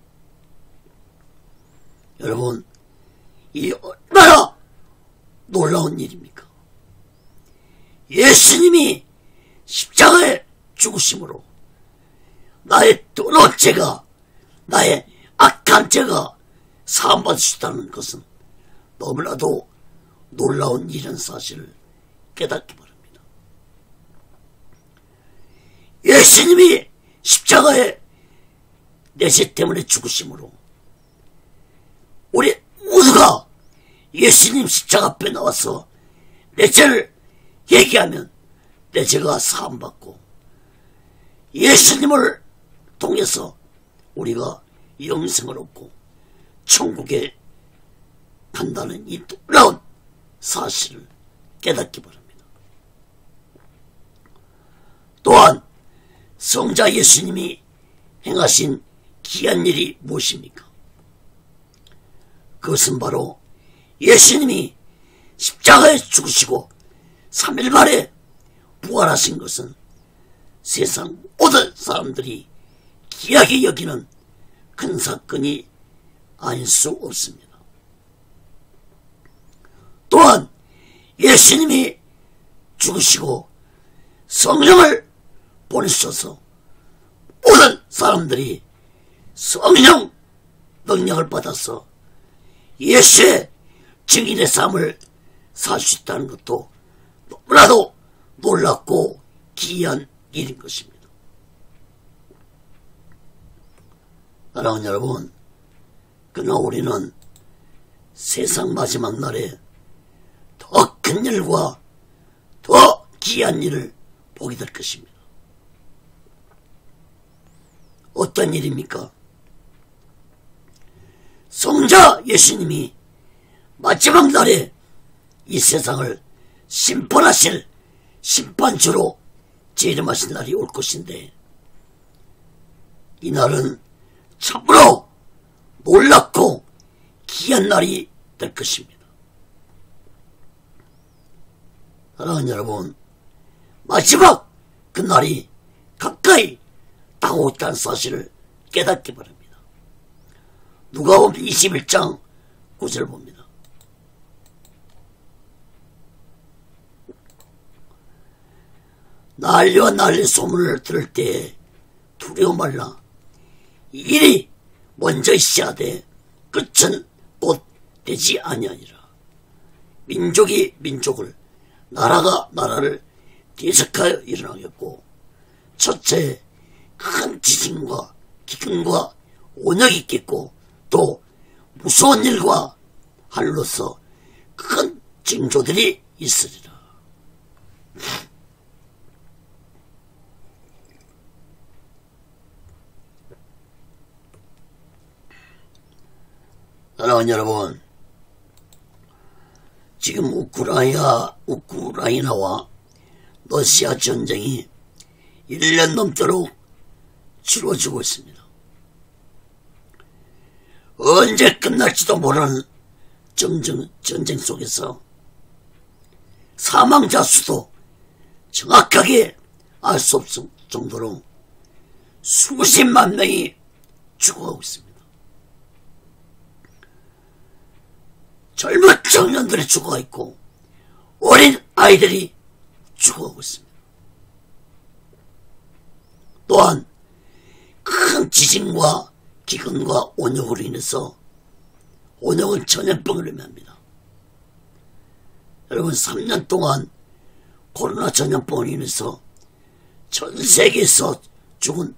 여러분, 이 얼마나 놀라운 일입니까? 예수님이 십자가에 죽으심으로 나의 더러운 죄가, 나의 악한 죄가 사함받을 수 있다는 것은 너무나도 놀라운 일이라는 사실을 깨닫기 바랍니다. 예수님이 십자가에 내 죄 때문에 죽으심으로 우리 모두가 예수님 십자가 앞에 나와서 내 죄를 얘기하면 내 죄가 사함받고 예수님을 통해서 우리가 영생을 얻고 천국에 간다는 이 놀라운 사실을 깨닫기 바랍니다. 또한 성자 예수님이 행하신 귀한 일이 무엇입니까? 그것은 바로 예수님이 십자가에 죽으시고 3일 만에 부활하신 것은 세상 모든 사람들이 귀하게 여기는 큰 사건이 아닐 수 없습니다. 또한 예수님이 죽으시고 성령을 보내셔서 모든 사람들이 성령 능력을 받아서 예수의 증인의 삶을 살 수 있다는 것도 너무나도 놀랍고 귀한 일인 것입니다. 사랑하는 여러분, 그러나 우리는 세상 마지막 날에 더 큰 일과 더 귀한 일을 보게 될 것입니다. 어떤 일입니까? 성자 예수님이 마지막 날에 이 세상을 심판하실 심판주로 재림하신 날이 올 것인데 이 날은 참으로 놀랍고 귀한 날이 될 것입니다. 사랑하는 여러분, 마지막 그 날이 가까이 다가오고 있다는 사실을 깨닫기 바랍니다. 누가복음 21장 9절을 봅니다. 난리와 난리 소문을 들을 때에 두려워 말라. 이 일이 먼저 시작돼 끝은 곧 되지 아니하니라. 민족이 민족을, 나라가 나라를 대적하여 일어나겠고 첫째 큰 지진과 기근과 온역이 있겠고 또 무서운 일과 하늘로서 큰 징조들이 있으리라. 사랑하는 여러분, 지금 우크라이나와 러시아 전쟁이 1년 넘도록 치러지고 있습니다. 언제 끝날지도 모르는 전쟁 속에서 사망자 수도 정확하게 알 수 없을 정도로 수십만 명이 죽어가고 있습니다. 젊은 청년들이 죽어가 있고 어린 아이들이 죽어가고 있습니다. 또한 큰 지진과 기근과 온역으로 인해서, 온역은 전염병을 의미합니다. 여러분, 3년 동안 코로나 전염병으로 인해서 전 세계에서 죽은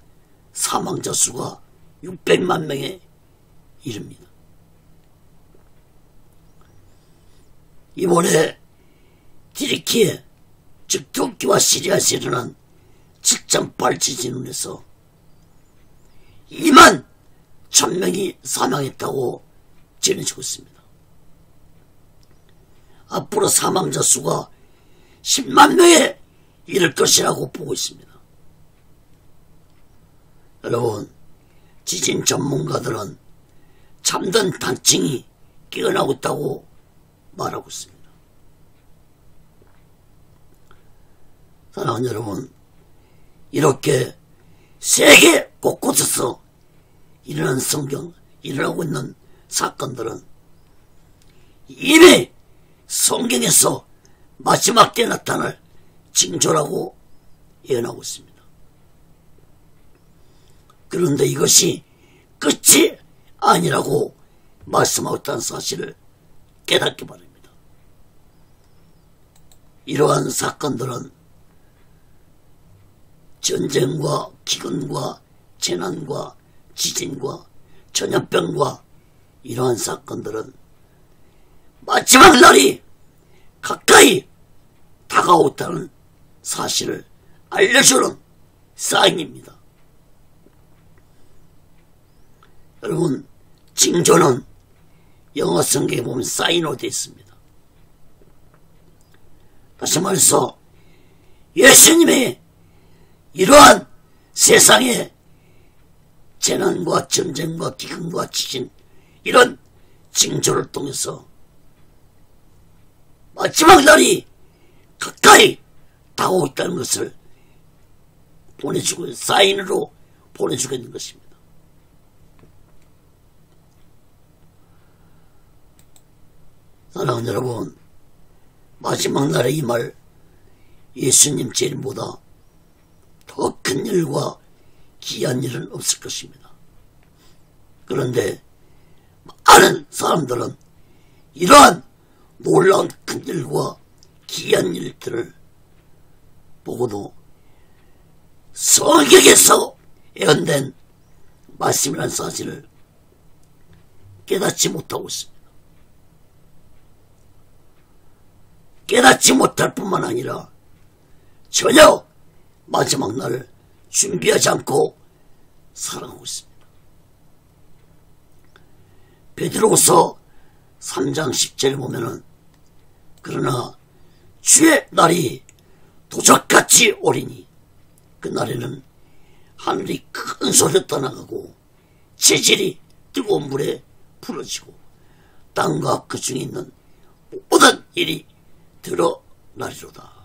사망자 수가 600만 명에 이릅니다. 이번에 디리키에 즉 터키와 시리아에서 일어난 7.8 지진으로 인해서 2만 1000명이 사망했다고 전해지고 있습니다. 앞으로 사망자 수가 10만 명에 이를 것이라고 보고 있습니다. 여러분, 지진 전문가들은 잠든 단층이 깨어나고 있다고 말하고 있습니다. 사랑하는 여러분, 이렇게 세계 곳곳에서 일어나고 있는 사건들은 이미 성경에서 마지막 때 나타날 징조라고 예언하고 있습니다. 그런데 이것이 끝이 아니라고 말씀하고 있다는 사실을 깨닫기 바랍니다. 이러한 사건들은 전쟁과 기근과 재난과 지진과 전염병과 이러한 사건들은 마지막 날이 가까이 다가오다는 사실을 알려주는 사인입니다. 여러분, 징조는 영어 성경에 보면 사인으로 되어 있습니다. 다시 말해서 예수님이 이러한 세상의 재난과 전쟁과 기근과 지진 이런 징조를 통해서 마지막 날이 가까이 다가오고 있다는 것을 보내주고 사인으로 보내주고 있는 것입니다. 사랑하는 여러분, 마지막 날에 임할 예수님 재림보다 더 큰 일과 귀한 일은 없을 것입니다. 그런데 많은 사람들은 이러한 놀라운 큰 일과 귀한 일들을 보고도 성경에서 예언된 말씀이라는 사실을 깨닫지 못하고 있습니다. 깨닫지 못할 뿐만 아니라 전혀 마지막 날을 준비하지 않고 살아가고 있습니다. 베드로후서 3장 10절에 보면은 그러나 주의 날이 도적같이 오리니 그날에는 하늘이 큰 소리로 떠나가고 재질이 뜨거운 물에 부러지고 땅과 그 중에 있는 모든 일이 드러나리로다.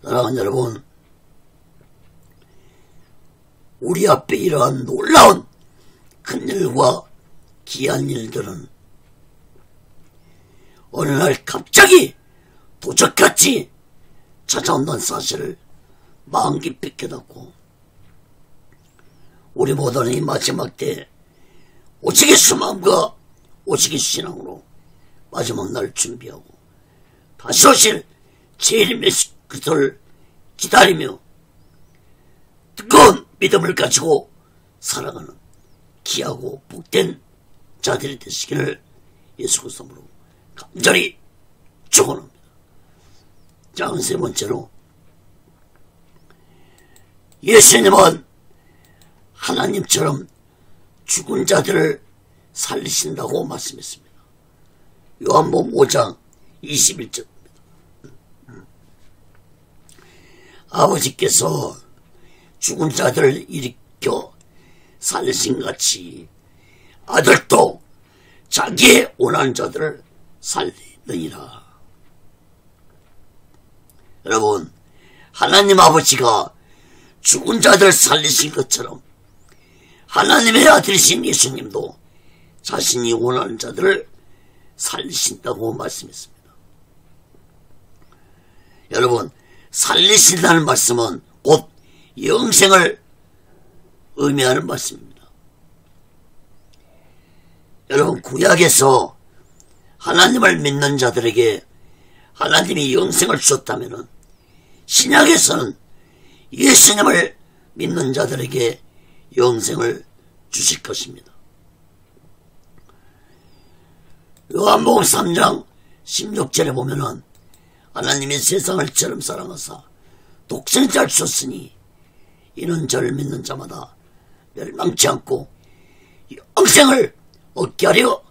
사랑하는 여러분, 우리 앞에 이러한 놀라운 큰일과 귀한 일들은 어느 날 갑자기 도적같이 찾아온다는 사실을 마음 깊이 깨닫고 우리 모두는 이 마지막 때 오직 예수 마음과 오직 예수 신앙으로 마지막 날 준비하고 다시 오실 재림의 그리스도를 기다리며 뜨거운 믿음을 가지고 살아가는 귀하고 복된 자들이 되시기를 예수 그리스도로 간절히 축원합니다. 자, 세 번째로 예수님은 하나님처럼 죽은 자들을 살리신다고 말씀했습니다. 요한복음 5장 21절 아버지께서 죽은 자들을 일으켜 살리신 같이 아들도 자기의 원하는 자들을 살리느니라. 여러분, 하나님 아버지가 죽은 자들을 살리신 것처럼 하나님의 아들이신 예수님도 자신이 원하는 자들을 살리신다고 말씀했습니다. 여러분, 살리신다는 말씀은 곧 영생을 의미하는 말씀입니다. 여러분, 구약에서 하나님을 믿는 자들에게 하나님이 영생을 주었다면 신약에서는 예수님을 믿는 자들에게 영생을 주실 것입니다. 요한복음 3장 16절에 보면은 하나님이 세상을 처럼 사랑하사 독생자를 주었으니 이는 저를 믿는 자마다 멸망치 않고 영생을 얻게 하려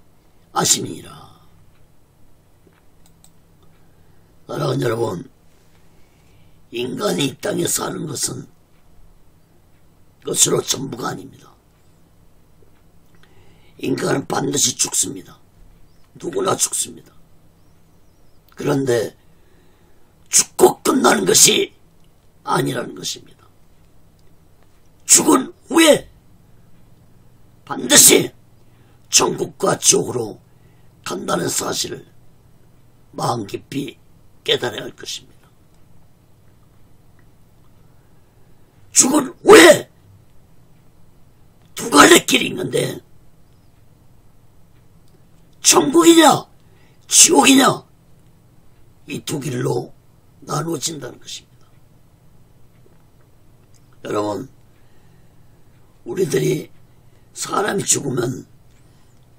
하심이니라. 사랑하는 여러분, 인간이 이 땅에 사는 것은 것으로 전부가 아닙니다. 인간은 반드시 죽습니다. 누구나 죽습니다. 그런데 죽고 끝나는 것이 아니라는 것입니다. 죽은 후에 반드시 천국과 지옥으로 간다는 사실을 마음 깊이 깨달아야 할 것입니다. 죽은 후에 두 갈래 길이 있는데 천국이냐 지옥이냐 이 두 길로 나누어진다는 것입니다. 여러분, 우리들이 사람이 죽으면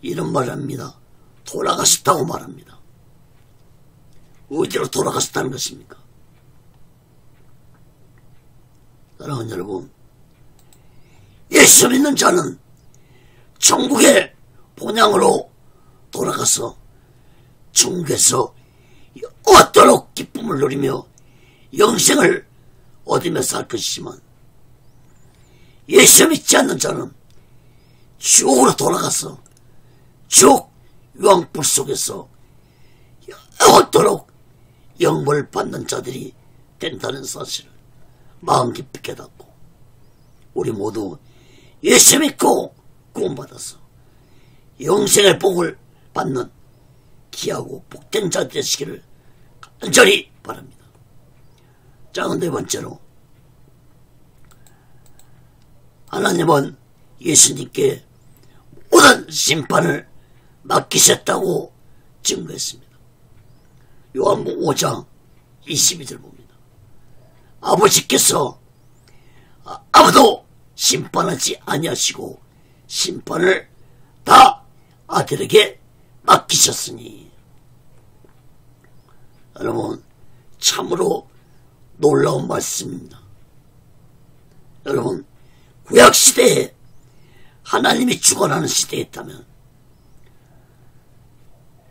이런 말을 합니다. 돌아가셨다고 말합니다. 어디로 돌아가셨다는 것입니까? 사랑하는 여러분, 예수 믿는 자는 천국의 본향으로 돌아가서 천국에서 영원토록 기쁨을 누리며 영생을 얻으며 살 것이지만 예수 믿지 않는 자는 지옥으로 돌아가서 지옥 유황불 속에서 영원토록 영벌을 받는 자들이 된다는 사실을 마음 깊이 깨닫고 우리 모두 예수 믿고 구원받아서 영생의 복을 받는 귀하고 복된 자 되시기를 간절히 바랍니다. 자, 네 번째로 하나님은 예수님께 모든 심판을 맡기셨다고 증거했습니다. 요한복음 5장 22절 봅니다. 아버지께서 아무도 심판하지 아니하시고 심판을 다 아들에게 맡기셨으니. 여러분, 참으로 놀라운 말씀입니다. 여러분, 구약시대에 하나님이 주관하는 시대였다면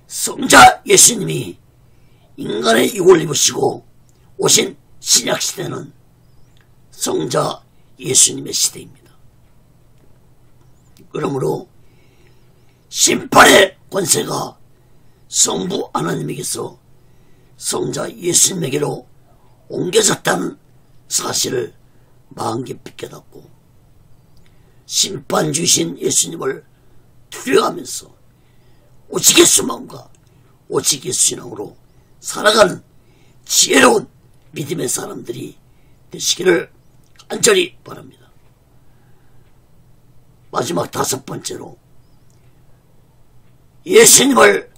성자 예수님이 인간의 육을 입으시고 오신 신약시대는 성자 예수님의 시대입니다. 그러므로 심판의 권세가 성부 하나님에게서 성자 예수님에게로 옮겨졌다는 사실을 마음 깊이 깨닫고 심판 주신 예수님을 두려워하면서 오직 예수만과 오직 예수신앙으로 살아가는 지혜로운 믿음의 사람들이 되시기를 간절히 바랍니다. 마지막 다섯 번째로 예수님을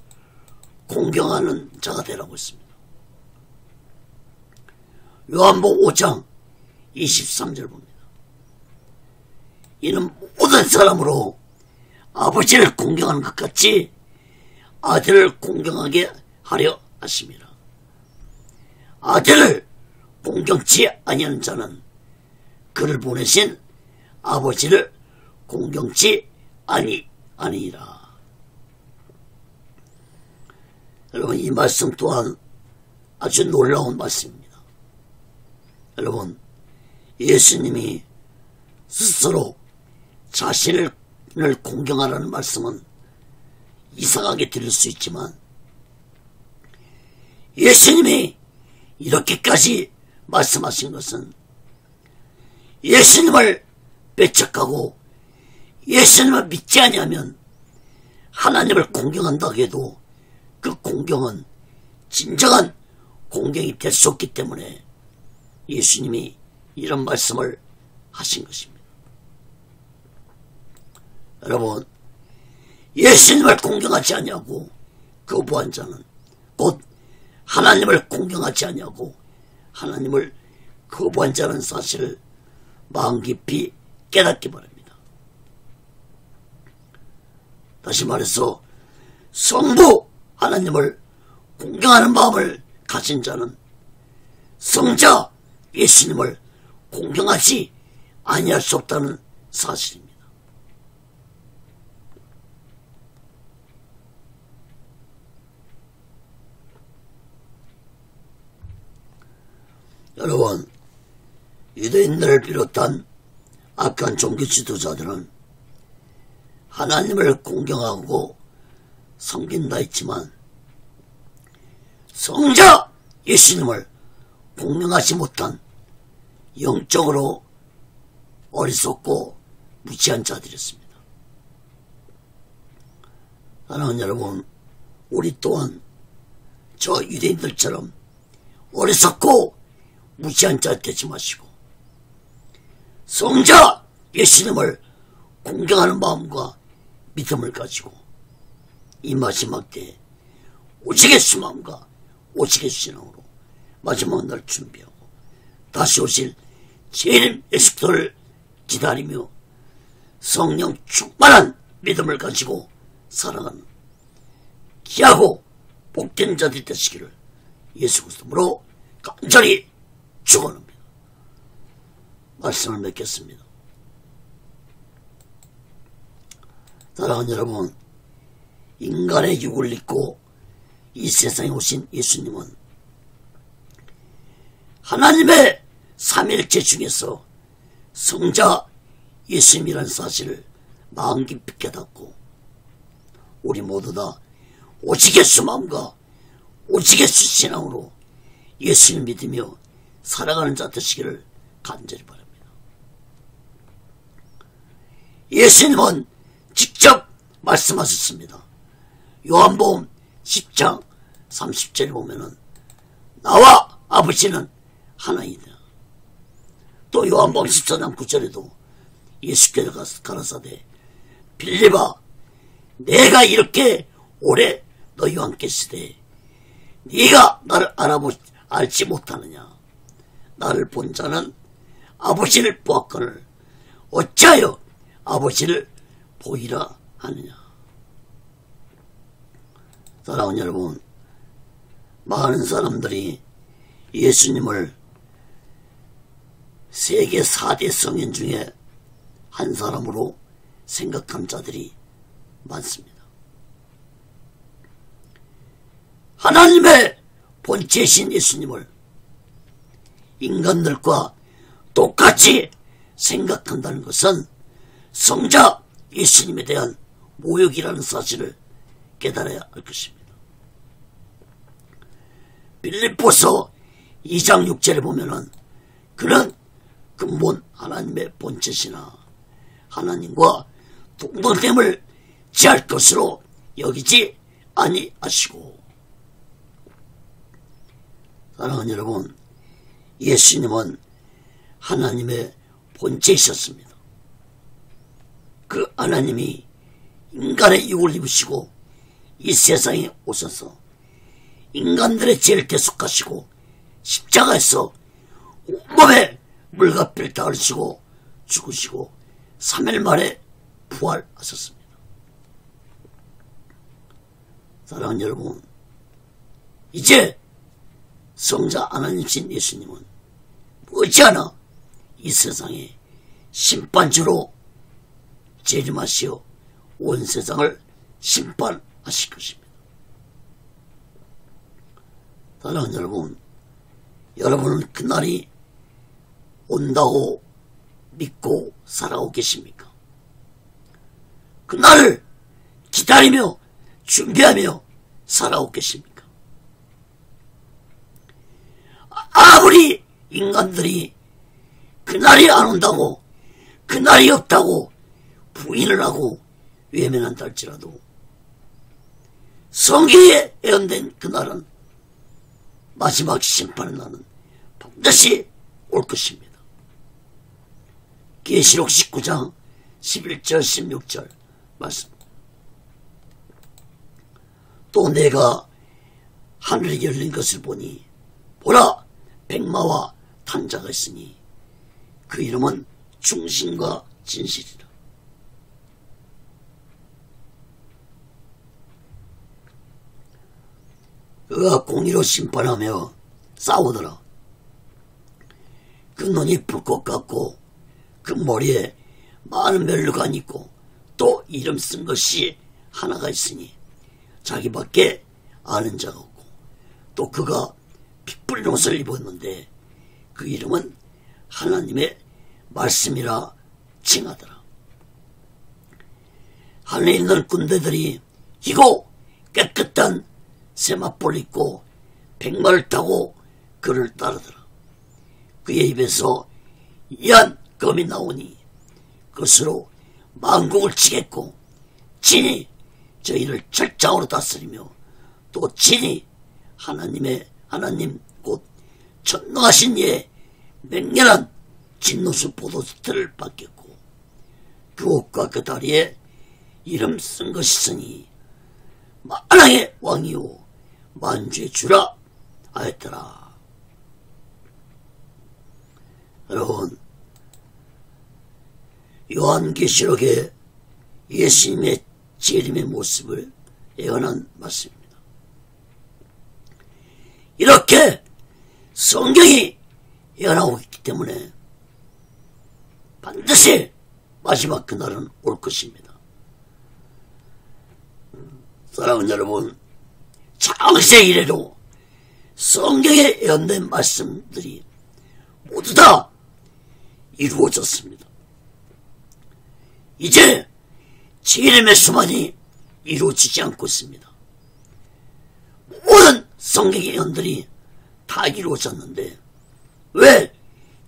공경하는 자가 되라고 했습니다. 요한복음 5장 23절 봅니다. 이는 모든 사람으로 아버지를 공경하는 것 같이 아들을 공경하게 하려 하심이라. 아들을 공경치 아니하는 자는 그를 보내신 아버지를 공경치 아니하니라. 여러분, 이 말씀 또한 아주 놀라운 말씀입니다. 여러분, 예수님이 스스로 자신을 공경하라는 말씀은 이상하게 들릴 수 있지만 예수님이 이렇게까지 말씀하신 것은 예수님을 배척하고 예수님을 믿지 아니하면 하나님을 공경한다고 해도 그 공경은 진정한 공경이 될 수 없기 때문에 예수님이 이런 말씀을 하신 것입니다. 여러분, 예수님을 공경하지 아니하고 거부한 자는 곧 하나님을 공경하지 아니하고 하나님을 거부한 자는 사실을 마음 깊이 깨닫기 바랍니다. 다시 말해서 성부 하나님을 공경하는 마음을 가진 자는 성자 예수님을 공경하지 아니할 수 없다는 사실입니다. 여러분, 유대인들을 비롯한 악한 종교 지도자들은 하나님을 공경하고 섬긴다 했지만 성자 예수님을 공경하지 못한 영적으로 어리석고 무지한 자들이었습니다. 사랑하는 여러분, 우리 또한 저 유대인들처럼 어리석고 무지한 자 되지 마시고 성자 예수님을 공경하는 마음과 믿음을 가지고 이 마지막 때에 오직 예수 마음과 오직 예수 신앙으로 마지막 날 준비하고 다시 오실 재림 예수를 기다리며 성령 충만한 믿음을 가지고 살아가는 귀하고 복된 자들이 되시기를 예수 그리스도로 간절히 축원합니다. 말씀을 맺겠습니다. 사랑하는 여러분, 인간의 육을 입고 이 세상에 오신 예수님은 하나님의 삼일체 중에서 성자 예수님이라는 사실을 마음 깊이 깨닫고 우리 모두 다 오직 예수 마음과 오직 예수 신앙으로 예수를 믿으며 살아가는 자 되시기를 간절히 바랍니다. 예수님은 직접 말씀하셨습니다. 요한복음 10장 30절에 보면은 나와 아버지는 하나이다. 또 요한복음 14장 9절에도 예수께서 가라사대 빌립아 내가 이렇게 오래 너희와 함께 있으되 네가 나를 알지 못하느냐. 나를 본 자는 아버지를 보았거늘 어찌하여 아버지를 보이라 하느냐. 사랑하는 여러분, 많은 사람들이 예수님을 세계 4대 성인 중에 한 사람으로 생각한 자들이 많습니다. 하나님의 본체이신 예수님을 인간들과 똑같이 생각한다는 것은 성자 예수님에 대한 모욕이라는 사실을 깨달아야 할 것입니다. 빌립보서 2장 6절에 보면은 그는 근본 하나님의 본체시나 하나님과 동등됨을 취할 것으로 여기지 아니하시고. 사랑하는 여러분, 예수님은 하나님의 본체이셨습니다. 그 하나님이 인간의 육을 입으시고 이 세상에 오셔서 인간들의 죄를 대속하시고 십자가에서 온몸에 물과 피를 다 흘리시고 죽으시고 3일 만에 부활하셨습니다. 사랑하는 여러분, 이제 성자 하나님이신 예수님은 머지않아 이 세상에 심판주로 재림하시어 온 세상을 심판하실 것입니다. 사랑하는 여러분, 여러분은 그날이 온다고 믿고 살아오고 계십니까? 그날을 기다리며 준비하며 살아오고 계십니까? 아무리 인간들이 그날이 안 온다고, 그날이 없다고 부인을 하고 외면한다 할지라도 성경에 예언된 그날은 마지막 심판의 날은 반드시 올 것입니다. 계시록 19장 11절 16절 말씀. 또 내가 하늘이 열린 것을 보니 보라 백마와 탄 자가 있으니 그 이름은 충신과 진실이라. 그가 공의로 심판하며 싸우더라. 그 눈이 불꽃 같고 그 머리에 많은 멸류관이 있고 또 이름 쓴 것이 하나가 있으니 자기밖에 아는 자가 없고 또 그가 핏부린 옷을 입었는데 그 이름은 하나님의 말씀이라 칭하더라. 하늘에 있는 군대들이 희고 깨끗한 세마포를 입고 백마를 타고 그를 따르더라. 그의 입에서 이한 검이 나오니 그것으로 만국을 치겠고 친히 저희를 철장으로 다스리며 또 친히 하나님 곧 전능하신 이의 맹렬한 진노수 보도스트를 받겠고 그 옷과 그 다리에 이름 쓴 것이 있으니 만왕의 왕이요 만주의 주라 하였더라. 여러분, 요한계시록의 예수님의 재림의 모습을 예언한 말씀입니다. 이렇게 성경이 예언하고 있기 때문에 반드시 마지막 그날은 올 것입니다. 사랑하는 여러분, 창세 이래로 성경에 예언된 말씀들이 모두 다 이루어졌습니다. 이제 재림의 수만이 이루어지지 않고 있습니다. 모든 성경의 예언들이 다 이루어졌는데 왜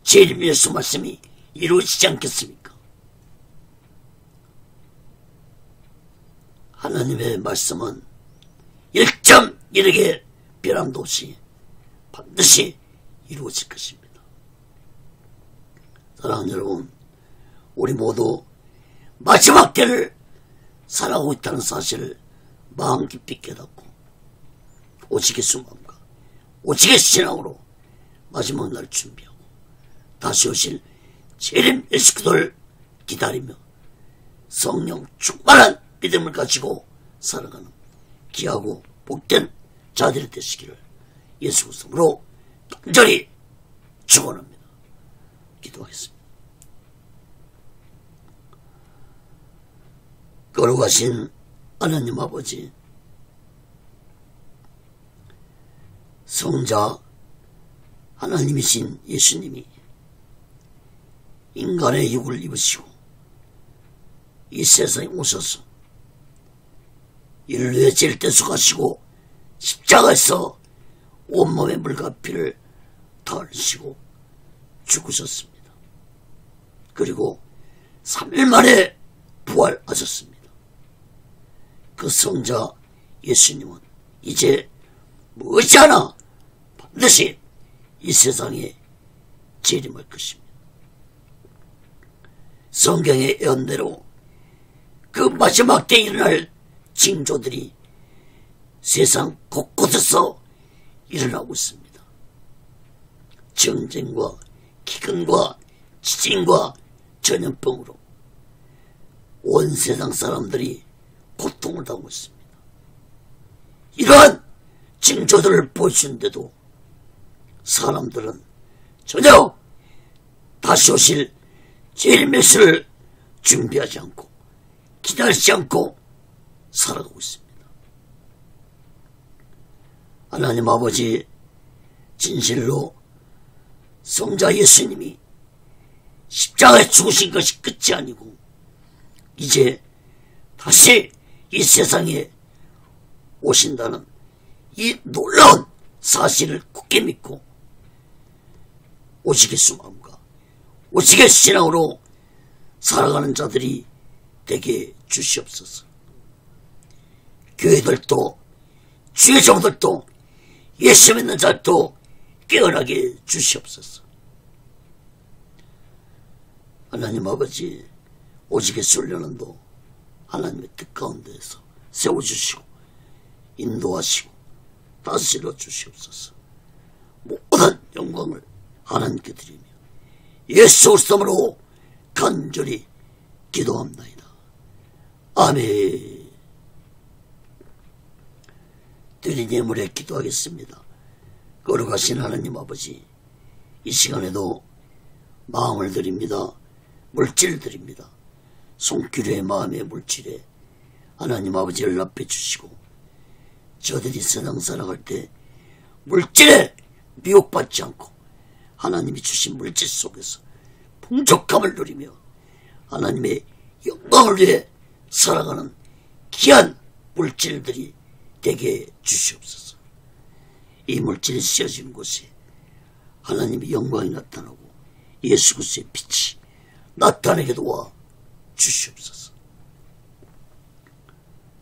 재림의 수 말씀이 이루어지지 않겠습니까? 하나님의 말씀은 1.1의 변함도 없이 반드시 이루어질 것입니다. 사랑하는 여러분, 우리 모두 마지막 때를 살아가고 있다는 사실을 마음 깊이 깨닫고 오직의 순간과 오직의 신앙으로 마지막 날 준비하고 다시 오실 재림 예수 그리스도를 기다리며 성령 충만한 믿음을 가지고 살아가는 귀하고 복된 자들이 되시기를 예수 그리스도로 간절히 축원합니다. 기도하겠습니다. 거룩하신 하나님 아버지, 성자 하나님이신 예수님이 인간의 육을 입으시고 이 세상에 오셔서 인류의 죄를 떼속하시고 십자가에서 온몸의 물과 피를 다 흘리시고 죽으셨습니다. 그리고 3일 만에 부활하셨습니다. 그 성자 예수님은 이제 머지않아 반드시 이 세상에 재림할 것입니다. 성경의 예언대로 그 마지막 때 일어날 징조들이 세상 곳곳에서 일어나고 있습니다. 전쟁과 기근과 지진과 전염병으로 온 세상 사람들이 고통을 당하고 있습니다. 이러한 징조들을 보여주는데도 사람들은 전혀 다시 오실 재림 메시를 준비하지 않고 기다리지 않고 살아가고 있습니다. 하나님 아버지, 진실로 성자 예수님이 십자가에 죽으신 것이 끝이 아니고 이제 다시 이 세상에 오신다는 이 놀라운 사실을 굳게 믿고 오직의 수마음과 오직의 신앙으로 살아가는 자들이 되게 주시옵소서. 교회들도 주의 종들도 예수 믿는 자도 깨어나게 주시옵소서. 하나님 아버지, 오직의 훈련원도 하나님의 뜻 가운데에서 세워주시고 인도하시고 다스려 주시옵소서. 모든 영광을 하나님께 드리며 예수 그리스도로 간절히 기도합나이다. 아멘. 드린 예물에 기도하겠습니다. 거룩하신 하나님 아버지, 이 시간에도 마음을 드립니다. 물질을 드립니다. 손길의 마음의 물질에 하나님 아버지를 앞에 주시고, 저들이 세상 살아갈 때 물질에 미혹받지 않고 하나님이 주신 물질 속에서 풍족함을 누리며 하나님의 영광을 위해 살아가는 귀한 물질들이 되게 주시옵소서. 이 물질이 씌어진 곳에 하나님의 영광이 나타나고 예수 그리스도의 빛이 나타나게 도와 주시옵소서.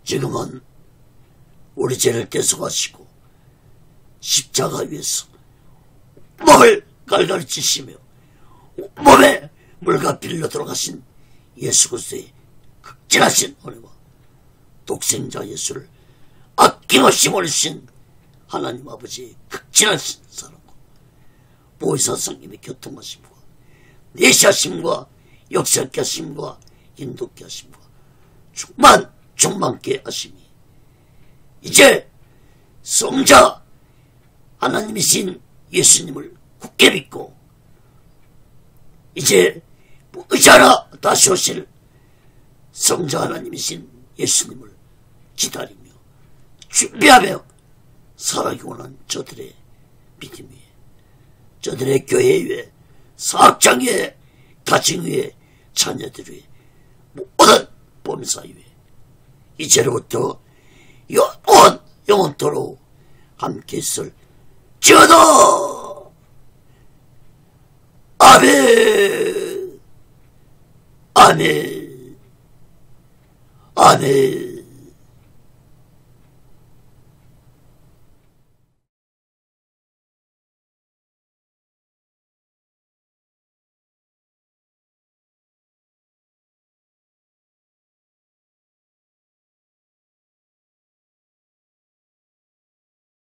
지금은 우리 죄를 대속하시고 십자가 위에서 몸을 갈갈이 찢으시며 몸에 물과 피를 흘려 돌아가신 예수 그리스도의 극진하신 은혜와 독생자 예수를 아낌없이 모르신 하나님 아버지의 극진하신 사랑과 보혜사 성님의 교통하심과 내시하심과 역사케 하심과 인도케 하심과 충만케 하심이 이제 성자 하나님이신 예수님을 굳게 믿고 이제 의자라 다시 오실 성자 하나님이신 예수님을 기다리며 준비하며 살아가기 원하는 저들의 믿음 위에, 저들의 교회 위에, 사업장 위에, 가정 위에, 자녀들 위에, 모든 범사 위에 이제로부터 영원토록 함께 있을 지어다. 아멘. 아멘. 아멘.